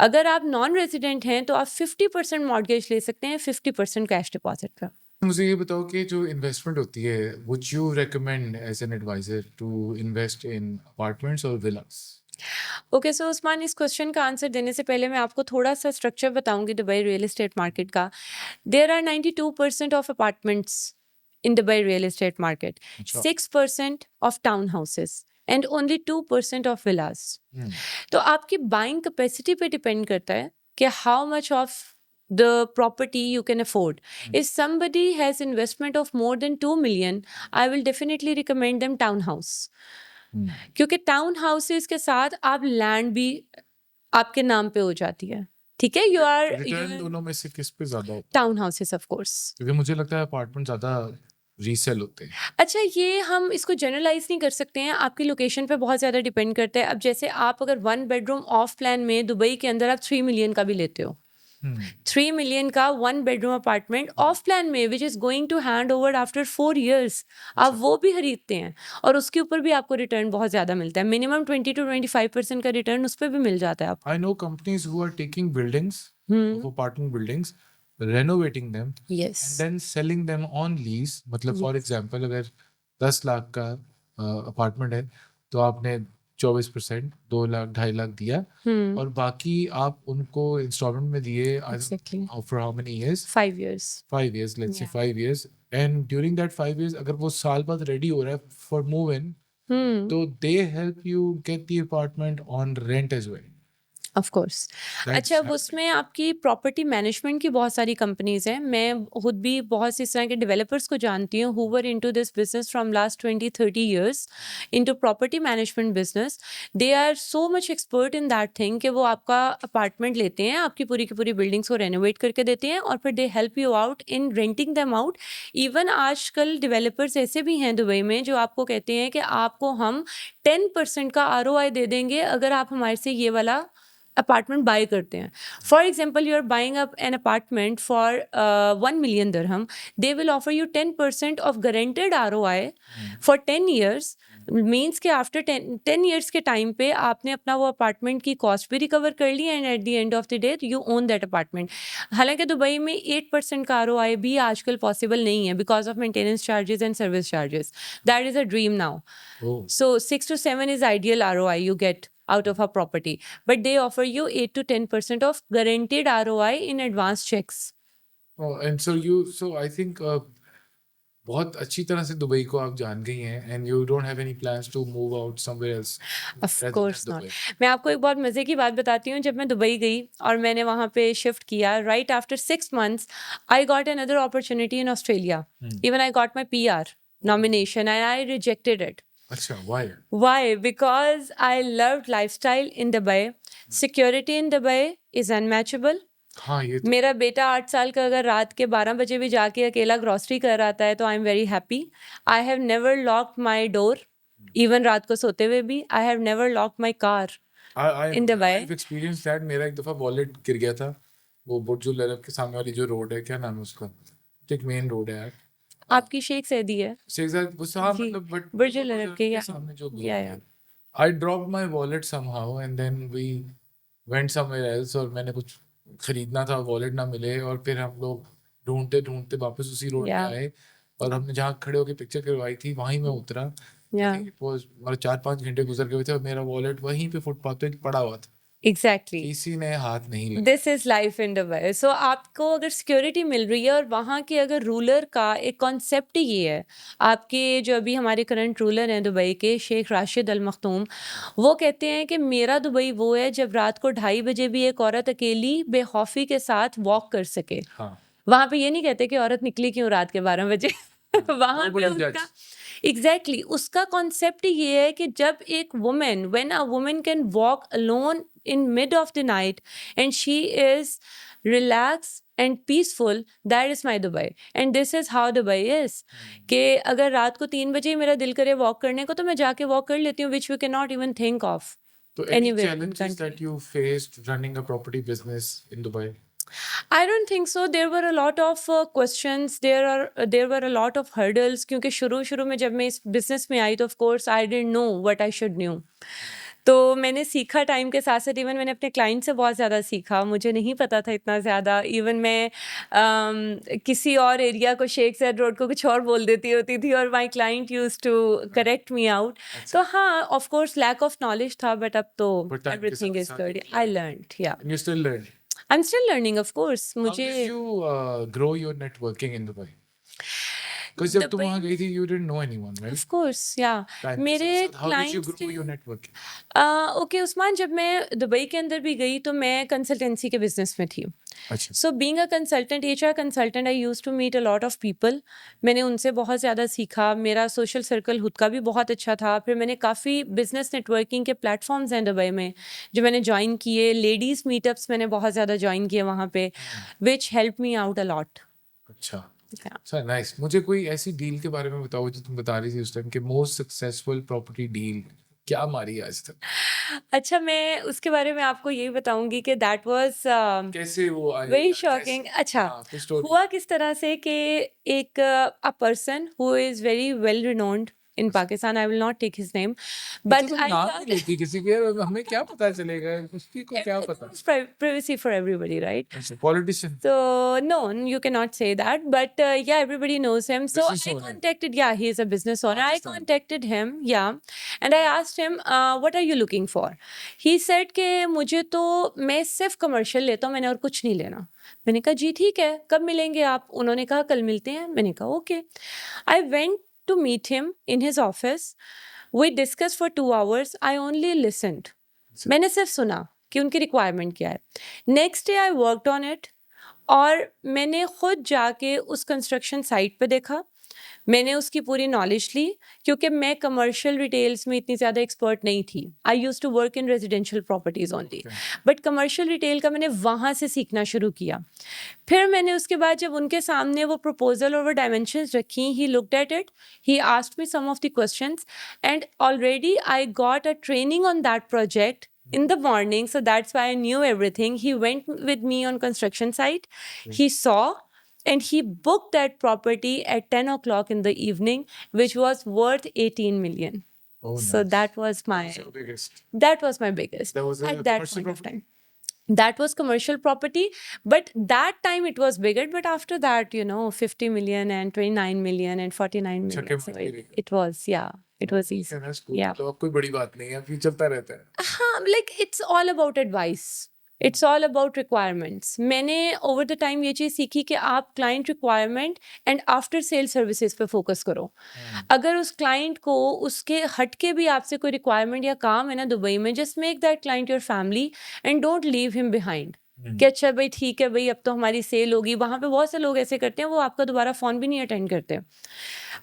अगर आप नॉन रेजिडेंट हैं तो आप 50% mortgage ले सकते हैं 50% कैश डिपॉजिट पे। मुझे ये बताओ कि जो इन्वेस्टमेंट होती है, would you recommend as an advisor to invest in apartments or villas? Okay so Usman इस क्वेश्चन का आंसर देने से पहले मैं आपको थोड़ा सा स्ट्रक्चर बताऊंगी दुबई रियल एस्टेट मार्केट का। There are 92% of apartments in Dubai real estate market. अच्छा 6% of townhouses and only 2% of villas. हम्म, तो आपकी बाइंग कैपेसिटी पे डिपेंड करता है कि how much of the property you can afford. If somebody has investment of more than 2 million, I will definitely recommend them townhouse. हम्म, क्योंकि टाउन हाउसेस के साथ आप लैंड भी आपके नाम पे हो जाती है. ठीक है, यू आर रिटर्न दोनों में से किस पे ज्यादा होता है? Town houses of course. क्योंकि मुझे लगता है अपार्टमेंट ज्यादा रीसेल होते हैं. अच्छा, ये हम इसको जनरलाइज नहीं कर सकते हैं, आपकी लोकेशन पे बहुत ज़्यादा डिपेंड करता है. अब जैसे आप अगर 1 बेडरूम ऑफ प्लान में दुबई के अंदर आप 3 मिलियन का भी लेते हो, हम्म, 3 मिलियन का 1 बेडरूम अपार्टमेंट ऑफ प्लान में which is going to hand over after 4 years, आप वो भी खरीदते हैं और उसके ऊपर भी आपको रिटर्न बहुत ज़्यादा मिलता है. मिनिमम 20 to 25% का रिटर्न उस पर भी मिल जाता है आपको. I know companies who are taking buildings hmm, of apartment buildings, renovating them yes, and then selling them on lease. मतलब फॉर एग्जांपल अगर 10 लाख का अपार्टमेंट है तो आपने 24% 2 लाख 2.5 लाख दिया और बाकी आप उनको इंस्टॉलमेंट में दिए exactly for how many years 5 years. 5 years let's say Yeah. 5 years and during that 5 years अगर वो साल बाद रेडी हो रहा है for move in हम्म, तो they help you get the apartment on rent as well. Of course. That's अच्छा, अब happening. उसमें आपकी प्रॉपर्टी मैनेजमेंट की बहुत सारी कंपनीज हैं. मैं खुद भी बहुत सी इस तरह के डेवलपर्स को जानती हूँ who were into this business from last 20-30 years into property management business. They are so much expert in that thing कि वो आपका अपार्टमेंट लेते हैं, आपकी पूरी की पूरी बिल्डिंग्स को रेनोवेट करके देते हैं और फिर they help you out in renting them out. Even आजकल डेवलपर्स ऐसे भी हैं दुबई में जो आपको कहते हैं कि आपको हम 10% का ROI दे देंगे अगर आप हमारे से ये वाला अपार्टमेंट बाय करते हैं. For example, you are buying up an apartment for 1 million dirham, they will offer you 10% of guaranteed ROI for 10 years. Means कि आफ्टर 10 years के टाइम पे आपने अपना वो अपार्टमेंट की कॉस्ट भी रिकवर कर ली and at the end of the day you own that apartment. हालांकि दुबई में 8% का ROI भी आजकल पॉसिबल नहीं है because of maintenance charges and service charges. That is a dream now. Oh. So 6 to 7 is ideal ROI you get out of a property, but they offer you 8 to 10% of guaranteed ROI in advance checks. Oh, and so I think बहुत अच्छी तरह से दुबई को आप जान गई हैं and you don't have any plans to move out somewhere else Of rather course than not. Dubai. मैं आपको एक बहुत मज़े की बात बताती हूँ. जब मैं दुबई गई और मैंने वहाँ पे शिफ्ट किया, right after 6 months I got another opportunity in Australia. Even I got my PR nomination and I rejected it. अच्छा, why? Why? Because I loved lifestyle in Dubai. Security in Dubai is unmatchable. हाँ ये तो मेरा बेटा 8 साल का अगर रात के 12 बजे भी जाके अकेला ग्रॉसरी कर आता है तो आई am very happy. I have never locked my door, even रात को सोते हुए भी. I have never locked my car in Dubai. I've experienced that. मेरा एक दफा वॉलेट गिर गया था वो बुर्ज अल अरब के सामने वाली जो रोड है, क्या नाम है उसका, तो एक मेन रोड है यार, आपकी शेख सैदी है शेखजाद वो हाँ जी, मतलब बट बुर्ज अल अरब के या सामने जो या I dropped my wallet somehow and then we went somewhere else और मैंने कुछ खरीदना था, वॉलेट ना मिले और फिर हम लोग ढूंढते ढूंढते वापस उसी रोड पे या आए और हमने जहाँ खड़े होके पिक्चर करवाई थी वहीं मैं उतरा. या और 4-5 घंटे गुजर गए थे और मेरा वॉलेट वहीं पे फुटपाथ पे पड़ा हुआ था, एग्जैक्टली. किसी ने हाथ नहीं लगाया. This is life in Dubai. So आपको अगर सिक्योरिटी मिल रही है और वहाँ के अगर रूलर का एक कॉन्सेप्ट ही ये है, आपके जो अभी हमारे करंट रूलर हैं दुबई के, शेख राशिद अल मखतूम, वो कहते हैं कि मेरा दुबई वो है जब रात को 2:30 बजे भी एक औरत अकेली बेखौफी के साथ वॉक कर सके. हाँ वहाँ पे ये नहीं कहते कि औरत निकली क्यों रात के 12 बजे. वहाँ पे Nobody उसका judges. एग्जैक्टली उसका कॉन्सेप्ट ये है कि जब एक women, when a women can walk alone in mid of the night and she is relaxed and peaceful, that is my Dubai and this is how Dubai is. कि अगर रात को 3 बजे ही मेरा दिल करे वॉक करने को तो मैं जाके वॉक कर लेती हूँ, which we cannot even think of So any anywhere in challenges country. that you faced running a property business in Dubai? I don't think so. There were a lot of questions. There were a lot of hurdles क्योंकि शुरू में जब मैं इस बिजनेस में आई तो of course I didn't know what I should knew. तो मैंने सीखा टाइम के साथ साथ. इवन मैंने अपने क्लाइंट से बहुत ज़्यादा सीखा, मुझे नहीं पता था इतना ज़्यादा. इवन मैं किसी और एरिया को, शेख ज़ैद रोड को कुछ और बोल देती होती थी और my client use to correct me out. तो हाँ, of course lack of knowledge था, बट अब तो But time के एवरीथिंग इज साथ-साथ good. I learned, yeah and you still learn. I am still learning of course. How मुझे did you grow your networking in Dubai? Because जब तुम दुबई वहाँ गई थी, you didn't know anyone, right? Of course या Time के मेरे साथ-साथ, how did you clients grow your network? Okay Usman, जब मैं दुबई के अंदर भी गई तो मैं कंसल्टेंसी के बिजनेस में थी. अच्छा. So being a consultant, HR consultant, I used to meet a lot of people. मैंने उनसे बहुत ज़्यादा सीखा. मेरा सोशल सर्कल खुद का भी बहुत अच्छा था. फिर मैंने काफ़ी बिजनेस नेटवर्किंग के प्लेटफॉर्म्स हैं दुबई में जो मैंने ज्वाइन किए. लेडीज़ मीटअप्स मैंने बहुत ज़्यादा ज्वाइन किए वहाँ पे, which help me out a lot. अच्छा. अच्छा, नाइस. मुझे कोई ऐसी डील के बारे में बताओ जो तुम बता रही थी उस टाइम कि मोस्ट सक्सेसफुल प्रॉपर्टी डील क्या मारी है आज तक? अच्छा, मैं उसके बारे में आपको यही बताऊंगी कि दैट वाज कैसे वो आई वेरी या शॉकिंग. कैसे? अच्छा, हाँ, कुछ स्टोरी. हुआ किस तरह से कि एक a person who is very well renowned in अच्छा. Pakistan, I will not take his name, तो बट तुम आई नाम नहीं थॉट लेती किसी के, हमें क्या पता चलेगा, किसी को क्या पता. privacy for everybody, right? अच्छा, politician, So no, you cannot say that. But yeah, everybody knows him. So business I owner, contacted. Yeah, he is a business owner. I Pakistan. contacted him. Yeah, and I asked him, what are you looking for? He said कि मुझे तो मैं सिर्फ कमर्शियल लेता हूँ, मैंने और कुछ नहीं लेना. मैंने कहा जी ठीक है, कब मिलेंगे आप? उन्होंने कहा कल मिलते हैं. मैंने कहा okay. I went to meet him in his office. We discussed for 2 hours. I only listened. मैंने सिर्फ सुना कि उनकी रिक्वायरमेंट क्या है. Next day I worked on it और मैंने खुद जाके उस कंस्ट्रक्शन साइट पे देखा. मैंने उसकी पूरी नॉलेज ली क्योंकि मैं कमर्शियल रिटेल्स में इतनी ज़्यादा एक्सपर्ट नहीं थी. I used to work in residential properties only, but commercial retail का मैंने वहाँ से सीखना शुरू किया. फिर मैंने उसके बाद जब उनके सामने वो प्रपोजल और वो डायमेंशंस रखी, he looked at it, he asked me some of the questions, and already I got a training on that project in the morning, so that's why I knew everything. He went with me on construction site. He saw and he booked that property at 10 o'clock in the evening, which was worth 18 million. Oh, So nice. that was my What's your biggest? that was my biggest That was a at that commercial point of property? time. That was commercial property, but that time it was bigger. But after that, 50 million and 29 million and 49 अच्छा, million. So it was, yeah, it was easy. Okay, that's cool. Yeah. तो अब कोई बड़ी बात नहीं है, फिर चलता रहता है. हाँ, like it's all about advice. It's all about requirements. मैंने over the time ये चीज़ सीखी कि आप client requirement and after sale services पे focus करो. अगर उस client को उसके हटके भी आपसे कोई requirement या काम है ना दुबई में, just make that client your family and don't leave him behind. कि अच्छा भाई ठीक है भाई, अब तो हमारी सेल होगी. वहाँ पे बहुत से लोग ऐसे करते हैं, वो आपका दोबारा फ़ोन भी नहीं अटेंड करते.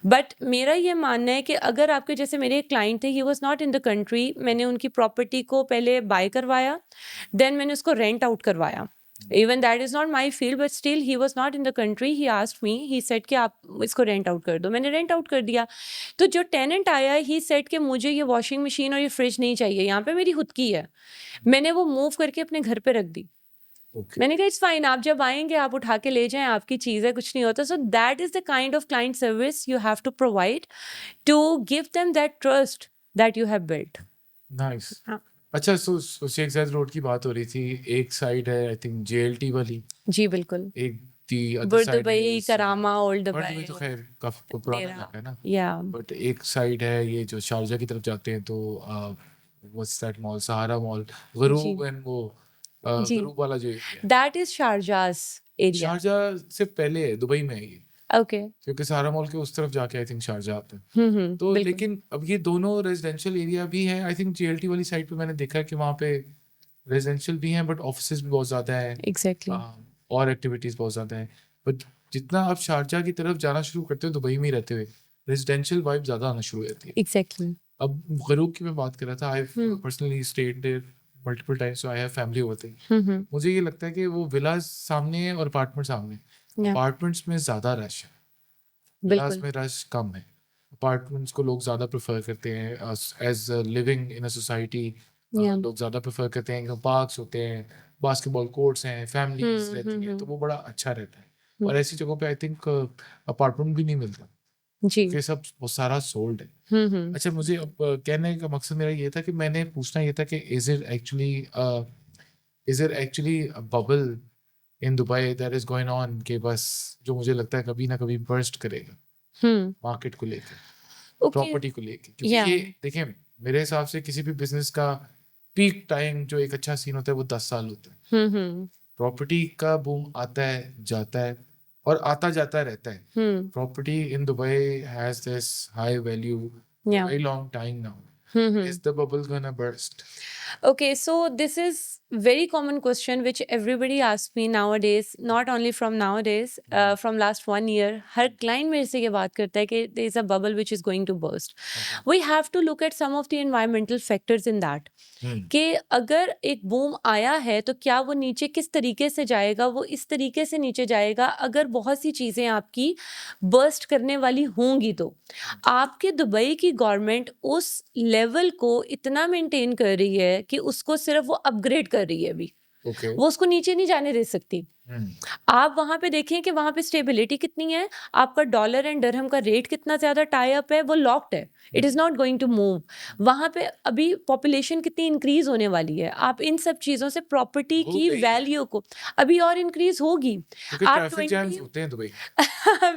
बट मेरा ये मानना है कि अगर आपके जैसे मेरे एक क्लाइंट थे, he was not in the country, मैंने उनकी प्रॉपर्टी को पहले बाय करवाया, देन मैंने उसको रेंट आउट करवाया. Even that is not my field, but still he was not in the country. He asked me, he said कि आप इसको रेंट आउट कर दो. मैंने रेंट आउट कर दिया. तो जो टेनेंट आया, ही सेड कि मुझे ये वॉशिंग मशीन और ये फ्रिज नहीं चाहिए, यहाँ पे मेरी खुद की है. मैंने वो मूव करके अपने घर पे रख दी. Okay. मैंने कहा इट्स फाइन, आप जब आएंगे आप उठा के ले जाएं, आपकी चीज़ है, कुछ नहीं होता. So that is the kind of client service you have to provide to give them that trust that you have built. Nice. हाँ. अच्छा, सो शेख जायद रोड की बात हो रही थी. एक साइड है आई थिंक JLT वाली, जी बिल्कुल. एक दी अदर बुर्द साइड दुबई, करामा, ओल्ड दुबई दुबई. तो खैर काफी पुराना तेरा. इलाका है ना. या बट एक साइड है ये जो शारजा की तरफ जाते हैं, तो what's that mall, Sahara mall, गरूब, एंड वो जी. गरूब वाला जो एरिया है, that is Sharjah's area. Sharjah से पहले है, दुबई में है ये, ओके. क्योंकि सहारा मॉल के उस तरफ जाके आई थिंक शारजा आता है. तो बिल्कुल. लेकिन अब ये दोनों रेजिडेंशियल एरिया भी है. आई थिंक JLT वाली साइड पे मैंने देखा कि वहाँ पे रेजिडेंशियल भी हैं, बट ऑफिसेज भी बहुत ज़्यादा है, एग्जैक्टली. और एक्टिविटीज़ बहुत ज़्यादा है. बट जितना आप शारजा की तरफ जाना शुरू करते हो दुबई में ही रहते हुए, रेजिडेंशियल वाइब ज़्यादा आना शुरू हो जाती है. एग्जैक्टली. अब गरूब की मैं बात कर रहा था. I personally stayed there multiple times, so I have family over there. मुझे ये लगता है कि वो विलास सामने है और अपार्टमेंट सामने. अपार्टमेंट्स में ज़्यादा रश है, विलास बिल्कुल. में रश कम है. अपार्टमेंट्स को लोग ज़्यादा प्रेफर करते हैं as living in a society. Yeah. लोग ज़्यादा प्रेफर करते हैं कि पार्क्स होते हैं, बास्केटबॉल कोर्ट्स हैं, फैमिलीज रहती हैं, तो वो बड़ा अच्छा रहता है. और ऐसी जगहों पे आई थिंक अपार्टमेंट भी नहीं मिलता, जी. कि सब वो सारा सोल्ड है. अच्छा, मुझे अब कहने का मकसद मेरा ये था कि मैंने पूछना ये था कि is it actually bubble in Dubai that is going on, कि बस जो मुझे लगता है कभी ना कभी बर्स्ट करेगा मार्केट को लेकर, प्रॉपर्टी को लेकर. क्योंकि ये देखें, मेरे हिसाब से किसी भी बिजनेस का पीक टाइम जो एक अच्छा सीन होता है वो 10 साल होता है. प्रॉपर्टी का बूम आता है जाता है, और आता जाता रहता है. Hmm. Property in Dubai has this high value for a Yeah. very long time now. Hmm. Is the bubble gonna burst? Okay, so this is very common question which everybody asks me nowadays, not only from nowadays, from last 1 year. Her client मेरे से ये बात करता है कि there is a bubble which is going to burst. Okay. We have to look at some of the environmental factors in that. कि अगर एक बूम आया है तो क्या वो नीचे किस तरीके से जाएगा, वो इस तरीके से नीचे जाएगा अगर बहुत सी चीज़ें आपकी बर्स्ट करने वाली होंगी तो आपके दुबई की गवर्नमेंट उस लेवल को इतना मेंटेन कर रही है कि उसको सिर्फ वो अपग्रेड कर रही है अभी. Okay. वो उसको नीचे नहीं जाने दे सकती. आप वहां पे देखें कि वहां पे स्टेबिलिटी कितनी है, आपका डॉलर एंड दरहम का रेट कितना ज्यादा टाई अप है, वो लॉक्ड है, it is not going to move. वहां पे अभी पॉपुलेशन कितनी इंक्रीज होने वाली है, आप इन सब चीजों से प्रॉपर्टी हो की गई है. वैल्यू को अभी और इंक्रीज होगी. क्योंकि आप ट्रैफिक जैम्स 20 होते हैं दुबई.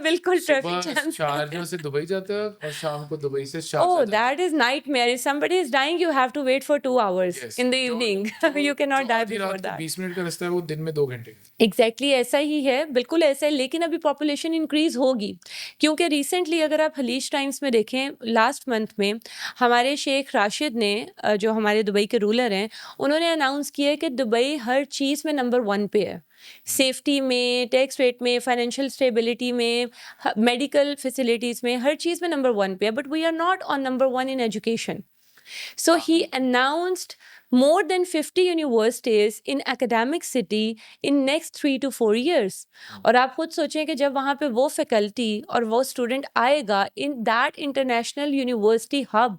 बिल्कुल सुबह ट्रैफिक जैम. शारजा से दुबई जाता है और शाम को दुबई से Oh, शारजा जाता है. that is nightmare. If somebody is dying, you have to wait for 2 hours Yes. in the evening. You cannot die आधी before रात को that. 20 मिनट का रास्ता है वो दिन में 2 घंटे. एग्जैक्टली ऐसा ही है, बिल्कुल ऐसा है. लेकिन अभी पॉपुलेशन इंक्रीज होगी क्योंकि रिसेंटली अगर आप हलीज टाइम्स में देखें, लास्ट मंथ में हमारे शेख राशिद ने जो हमारे दुबई के रूलर हैं, उन्होंने अनाउंस किया है कि दुबई हर चीज़ में नंबर 1 पे है. सेफ्टी में, टैक्स रेट में, फाइनेंशियल स्टेबिलिटी में, मेडिकल फैसिलिटीज़ में, हर चीज़ में नंबर 1 पे है. But we are not on number 1 in education. So he announced more than 50 universities in academic city in next 3 to 4 years. और आप खुद सोचें कि जब वहाँ पे वो फैकल्टी और वो स्टूडेंट आएगा in that international university hub,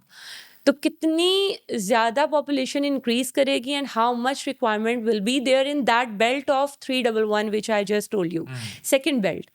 तो कितनी ज़्यादा पॉपुलेशन इंक्रीज करेगी and how much requirement will be there in that belt of 311 which I just told you. Second belt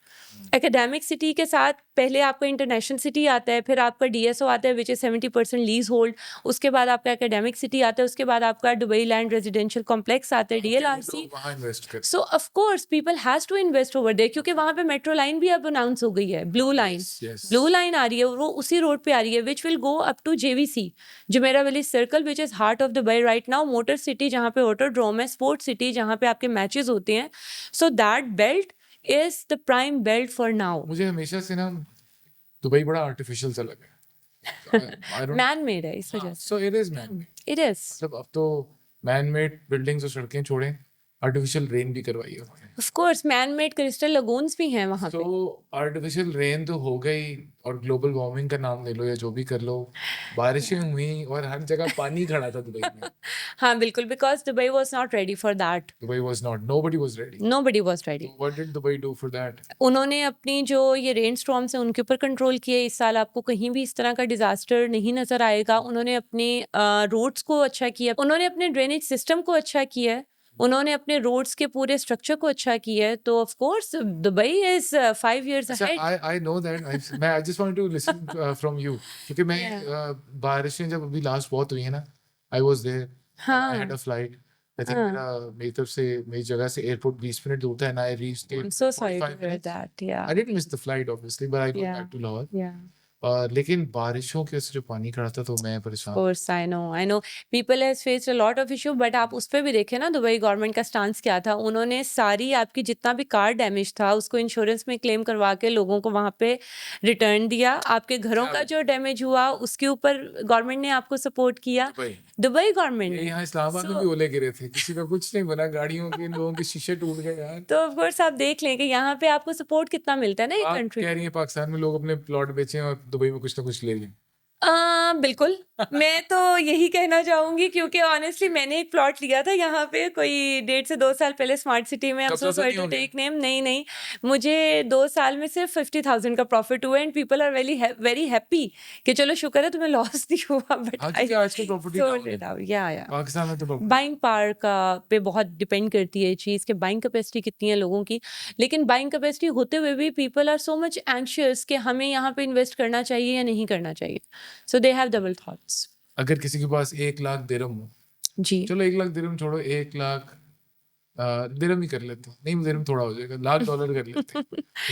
academic city के साथ पहले आपका इंटरनेशनल सिटी आता है, फिर आपका डीएसओ आता है विच इज 70% लीज होल्ड, उसके बाद आपका एकेडमिक सिटी आता है, उसके बाद आपका दुबई लैंड रेजिडेंशियल कॉम्प्लेक्स आता है, डीएलआरसी. वहाँ इन्वेस्ट कर. So of course people has to invest over there क्योंकि वहाँ पे मेट्रो लाइन भी अब अनाउंस हो गई है, blue line. Yes. Blue line आ रही है, वो उसी रोड पे आ रही है which will go up to JVC, Jumeirah Village Circle which is heart of Dubai right now, Motor City जहाँ पे ऑटोड्रोम है, स्पोर्ट्स सिटी जहाँ पे आपके मैचेस होते हैं. So that belt is the prime belt for now. मुझे हमेशा से ना दुबई बड़ा आर्टिफिशियल सा लगा. I don't. Man made है इस वजह से. So it is man made. It is. मतलब अब तो मैन मेड बिल्डिंग्स और सड़कें छोड़ें, आर्टिफिशियल रेन भी करवाई है उन्होंने. Of course man made crystal lagoons भी हैं वहाँ पे. तो आर्टिफिशियल रेन तो हो गई और ग्लोबल वार्मिंग का नाम ले लो या जो भी कर लो, बारिशें हुई और हर जगह पानी खड़ा था दुबई में. हाँ बिल्कुल, because Dubai was not ready for that. Dubai was not. Nobody was ready. Nobody was ready. So what did Dubai do for that? उन्होंने अपनी जो ये रेन स्टॉर्म्स हैं उनके ऊपर कंट्रोल किए. इस साल आपको कहीं भी इस तरह का डिजास्टर नहीं नजर आएगा. उन्होंने अपने रोड्स को अच्छा किया, उन्होंने अपने ड्रेनेज सिस्टम को अच्छा किया है, उन्होंने अपने रोड्स के पूरे स्ट्रक्चर को अच्छा किया है. तो of course Dubai is 5 years अच्छा, ahead. I know that. I just wanted to listen from you क्योंकि मैं Yeah. बारिशें जब अभी लास्ट बहुत हुई है ना, I was there. I had हाँ. a flight. I think हाँ. मेरी तरफ से मेरी जगह से एयरपोर्ट 20 मिनट दूर था and I reached it I'm so sorry to 45 hear minutes. that. Yeah. I didn't miss the flight obviously, but I got Yeah. back to Lahore. Yeah. लेकिन बारिशों की वजह से जो पानी खड़ा था तो मैं परेशान. Of course, I know. People has faced a lot of issue, but आप उस पे भी देखें ना दुबई गवर्नमेंट का स्टांस क्या था. उन्होंने सारी आपकी जितना भी कार डैमेज था उसको इंश्योरेंस में क्लेम करवा के लोगों को वहाँ पे रिटर्न दिया. आपके घरों का जो डैमेज हुआ उसके ऊपर गवर्नमेंट ने आपको सपोर्ट किया. दुबई गवर्नमेंट ये ने. यहाँ इस्लामाबाद में भी ओले गिरे थे, किसी का कुछ नहीं बना, गाड़ियों के लोगों के शीशे टूट गए यार. तो ऑफ कोर्स आप देख लें कि यहाँ पे आपको सपोर्ट कितना मिलता है ना ये आप कंट्री. कह रही हैं पाकिस्तान में लोग अपने प्लॉट बेचें और दुबई में कुछ ना कुछ ले लें. बिल्कुल. मैं तो यही कहना चाहूंगी क्योंकि ऑनेस्टली मैंने एक प्लॉट लिया था यहाँ पे कोई 1.5 से 2 साल पहले स्मार्ट सिटी में. कब सो से सॉरी नहीं टू हो गया? Take name. नहीं मुझे 2 साल में सिर्फ 50,000 का प्रॉफिट हुआ and people are very happy कि चलो शुक्र है तुम्हें लॉस नहीं हुआ. बट हाँ, क्योंकि आजकल प्रॉपर्टी सोल्ड इट आउट. या पाकिस्तान में तो property- बाइंग पावर का पे बहुत डिपेंड करती है चीज़ कि बाइंग कैपेसिटी कितनी है लोगों की. लेकिन बाइंग कैपेसिटी होते हुए भी people are so much anxious कि हमें यहाँ पे इन्वेस्ट करना चाहिए या नहीं करना चाहिए. सो दे हैव डबल थॉट्स. अगर किसी के पास 1 लाख दिरहम हो, जी. चलो 1 लाख दिरहम छोड़ो, 1 लाख दिरहम ही कर लेते हैं. नहीं, दिरहम थोड़ा हो जाएगा, $1,00,000 कर लेते हैं.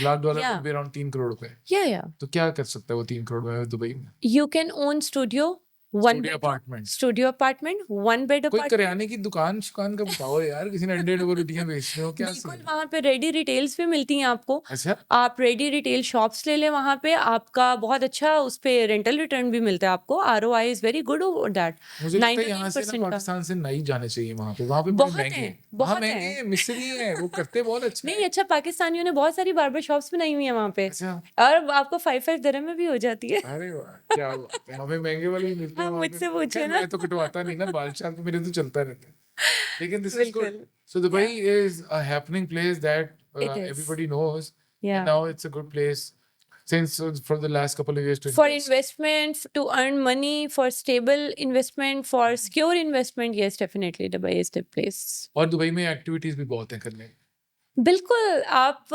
$1,00,000 Yeah. would be around 3 crore रुपए. या तो क्या कर सकता है वो 3 करोड़ में दुबई में? you can own studio, one studio apartment. Studio apartment, 1 bed कोई अपार्टमेंट। करियाने की दुकान शुकान का बताओ यार, किसी ने अंडे को रोटियां बेच रहे हो क्या बिल्कुल, सीन है? वहाँ पे रेडी रिटेल्स भी मिलती हैं आपको। अच्छा, आप रेडी रिटेल शॉप्स ले लें वहाँ पे, आपका बहुत अच्छा उस पे रेंटल रिटर्न भी मिलता है आपको। ROI is very good over that, मुझे 9 लगता है to यहाँ से ना 10% का। पाकिस्तान से नहीं जाने चाहिए वहाँ पे बड़े बहुत महंगे हैं, हैं। वहाँ बहुत महंगे हैं। हैं, मिस्री हैं, वो करते बहुत अच्छा नहीं, है। अच्छा पाकिस्तानियों ने बहुत सारी बार्बर शॉप्स बनाई हुई हैं वहाँ पे, अच्छा, और आपको 5-5 दिरहम में भी हो जाती है। अरे वाह, क्या बात है। हमें महंगे वाले भी मिलते हैं हाँ, वहाँ पे। मुझसे पूछिए खैर ना। मैं तो कटवाता नहीं ना, बाल शाल तो मेरे तो चलता रहता है। लेकिन दिस इज गुड। बिल्कुल, so Dubai yeah, is a happening place that it is. everybody knows, and Yeah. now it's a good place since for the last couple of years to For invest. investment, to earn money, for stable investment, for secure investment, yes, definitely Dubai is the place. और दुबई में एक्टिविटीज भी बहुत हैं करने। बिल्कुल, आप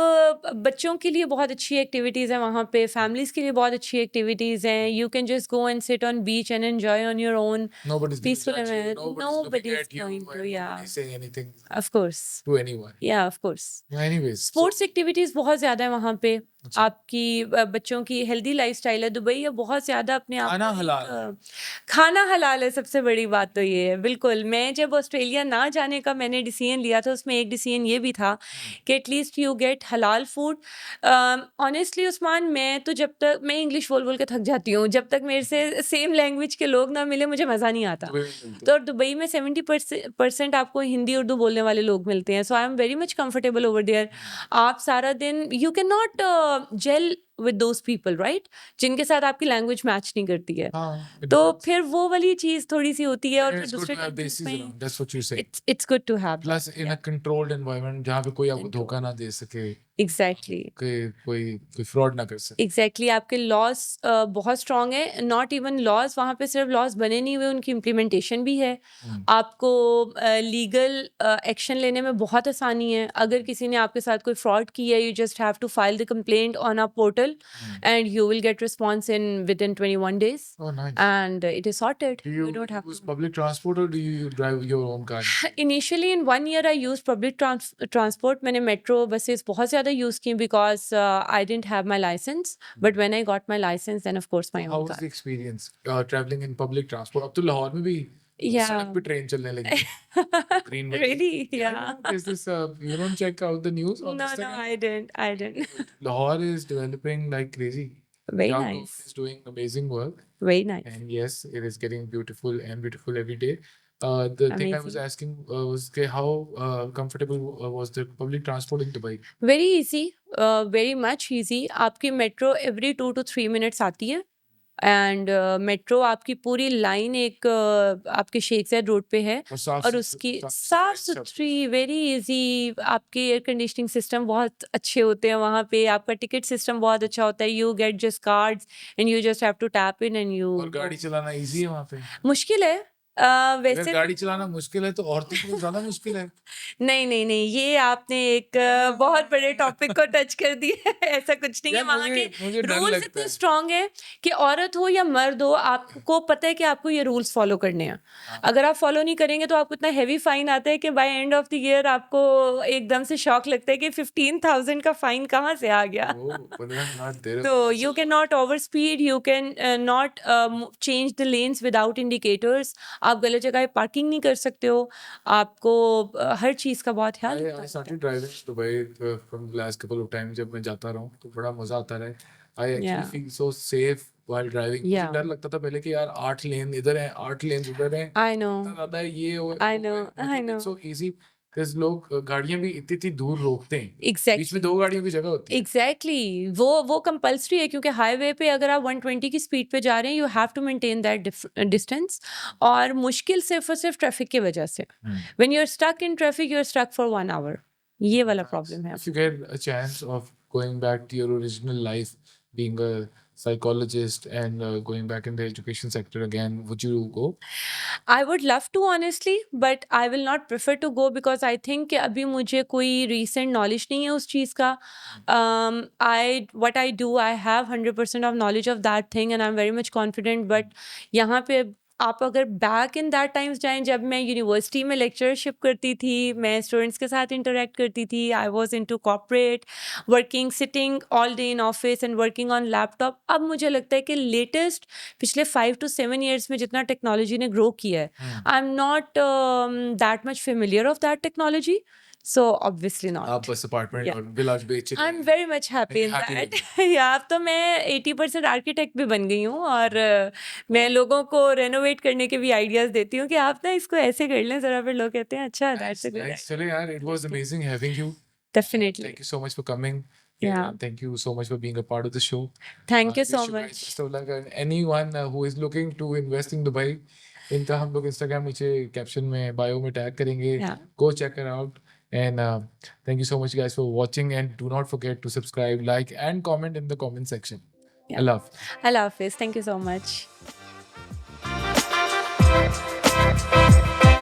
बच्चों के लिए बहुत अच्छी एक्टिविटीज़ हैं वहाँ पे, फैमिलीज़ के लिए बहुत अच्छी एक्टिविटीज़ हैं। You can just go and sit on beach and enjoy on your own Nobody's going to peaceful judge you. environment. Nobody's looking Nobody's at you, going and to, yeah, nobody's saying anything of course. to anyone. Yeah, of course. Anyways, so sports activities बहुत ज़्यादा है वहाँ पे। अच्छा, आपकी बच्चों की हेल्दी लाइफ़स्टाइल है। दुबई है बहुत ज़्यादा अपने आप खाना को हलाल है। खाना हलाल है, सबसे बड़ी बात तो ये है। बिल्कुल, मैं जब ऑस्ट्रेलिया ना जाने का मैंने डिसीजन लिया था, उसमें एक डिसीजन ये भी था कि एटलीस्ट यू गेट हलाल फूड। ऑनेस्टली उस्मान, मैं तो जब तक मैं इंग्लिश बोल के थक जाती हूँ, जब तक मेरे से सेम लैंग्वेज के लोग ना मिले मुझे मज़ा नहीं आता। दुबई में मिलते तो दुबई में 70% आपको हिंदी उर्दू बोलने वाले लोग मिलते हैं। So I am very much comfortable over there. आप सारा दिन you can not gel with those people, right, जिनके साथ आपकी लैंग्वेज मैच नहीं करती है। हाँ, it तो depends. फिर वो वाली चीज़ थोड़ी सी होती है, और And फिर it's good दूसरे to have कंट्रीज desis में around. That's what you're saying. It's good to have Plus in a controlled environment जहाँ पे कोई आपको Control. धोखा ना दे सके, एग्जैक्टली कोई फ्रॉड ना कर सके। एग्जैक्टली आपके लॉज बहुत स्ट्रांग है। नॉट इवन लॉज, वहाँ पे सिर्फ लॉज बने नहीं हुए, उनकी इम्प्लीमेंटेशन भी है। हम्म, आपको लीगल एक्शन लेने में बहुत आसानी है। अगर किसी ने आपके साथ कोई फ्रॉड किया है, you just have to file the complaint on a portal hmm. And you will get response in within 21 days, Oh, nice. and it is sorted. Do You you don't have use to. public transport or do you drive your own car? Initially in 1 year I used public transport. मैंने metro buses बहुत ज़्यादा use की because I didn't have my license. But when I got my license, then of course my How own was car. the experience traveling in public transport? अब तो लाहौर में भी Yeah. सड़क पे ट्रेन चलने लगी है। Green वाली। Really? Yeah, I Yeah. know. There's this. You don't check out the news on No, Instagram. I didn't. I didn't. Lahore is developing like crazy. Very Young nice. government is doing amazing work, Very nice. and yes, it is getting beautiful and beautiful every day. The thing I was Amazing. asking was how comfortable was the public transport in Dubai? Very easy. Very much easy. आपकी metro every 2 to 3 minutes आती है। एंड मेट्रो आपकी पूरी लाइन एक आपके शेख ज़ायद रोड पे है, और साफ और उसकी साफ साफ सफाई सब। सुथरी, वेरी इजी। आपके एयर कंडीशनिंग सिस्टम बहुत अच्छे होते हैं वहाँ पे। आपका टिकट सिस्टम बहुत अच्छा होता है। You get just cards and you just have to tap in and you और गाड़ी चलाना इजी है वहाँ पे। मुश्किल है अगर वैसे। गाड़ी चलाना मुश्किल है तो औरतों के लिए ज्यादा मुश्किल है। नहीं, ये आपने एक बहुत बड़े टॉपिक को टच कर दिया है। ऐसा कुछ नहीं है। यार वहाँ मुझे के डर रूल्स लगता इतने है। स्ट्रांग है कि औरत हो या मर्द हो, आपको पता है कि आपको ये रूल्स फॉलो करने हैं। हाँ। अगर आप फॉलो नहीं करेंगे तो आपको इतना हैवी फाइन आता है कि by end of the year आपको एकदम से शॉक लगता है कि 15,000 का फाइन कहाँ से आ गया। वो 15 दे रहे तो you can not over speed, you can not change the lens without indicators. आप गलत जगह पार्किंग नहीं कर सकते हो। आपको हर चीज़ का बहुत ख्याल रखना I होता है। started driving to Dubai from the last couple of times जब मैं जाता रहा हूँ तो बड़ा मजा आता रहा है। I actually Yeah. feel so safe while driving. मुझे Yeah. डर लगता था पहले कि यार 8 लेन इधर है, 8 लेन उधर है, I know. इतना ज्यादा है, ये वो I वो know. है। I मतलब know. it's so easy. There's लोग गाड़ियां भी इतनी दूर रोकते हैं। बीच में Exactly. 2 गाड़ियों की जगह होती है। एग्जैक्टली वो कंपल्सरी है, क्योंकि हाईवे पे अगर आप 120 की स्पीड पे जा रहे हैं, you have to maintain that distance. और मुश्किल सिर्फ और सिर्फ ट्रैफिक की वजह से। When you are stuck in traffic, you are stuck for 1 hour. ये वाला प्रॉब्लम है। If you get a chance of going back to your original life, being a psychologist and going back in the education sector again, would you go? I would love to honestly, but I will not prefer to go because I think कि अभी मुझे कोई recent knowledge नहीं है उस चीज़ का। What I do, I have 100% of knowledge of that thing and I'm very much confident, but यहाँ पे आप अगर बैक इन दैट टाइम्स जाएँ जब मैं यूनिवर्सिटी में लेक्चरशिप करती थी, मैं स्टूडेंट्स के साथ इंटरैक्ट करती थी, I was into corporate, working sitting all day in office and working on laptop. अब मुझे लगता है कि लेटेस्ट पिछले 5 टू 7 इयर्स में जितना टेक्नोलॉजी ने ग्रो किया है, I am not that much familiar of that technology, so obviously आप नॉट। बस अपार्टमेंट Yeah. और विलाज बेच आई am very much happy in happy that. with या अब तो मैं 80% आर्किटेक्ट भी बन गई हूँ और मैं लोगों को रेनोवेट करने के भी आइडियाज़ देती हूँ कि आप ना इसको ऐसे कर लें ज़रा, फिर लोग कहते हैं अच्छा दैट्स अ गुड Nice. चले यार, it was amazing having you. Definitely. Thank you so much for coming. Yeah. And thank you so much for being a part of the show. Thank you I so wish you guys much. best of luck. And anyone who is looking to invest in Dubai, इनका हम लोग Instagram नीचे caption में bio में tag करेंगे. Yeah. Go check her out. And thank you so much guys for watching. And do not forget to subscribe, like, and comment in the comment section. Yeah. I love. अल्लाह हाफिज़, थैंक यू सो मच।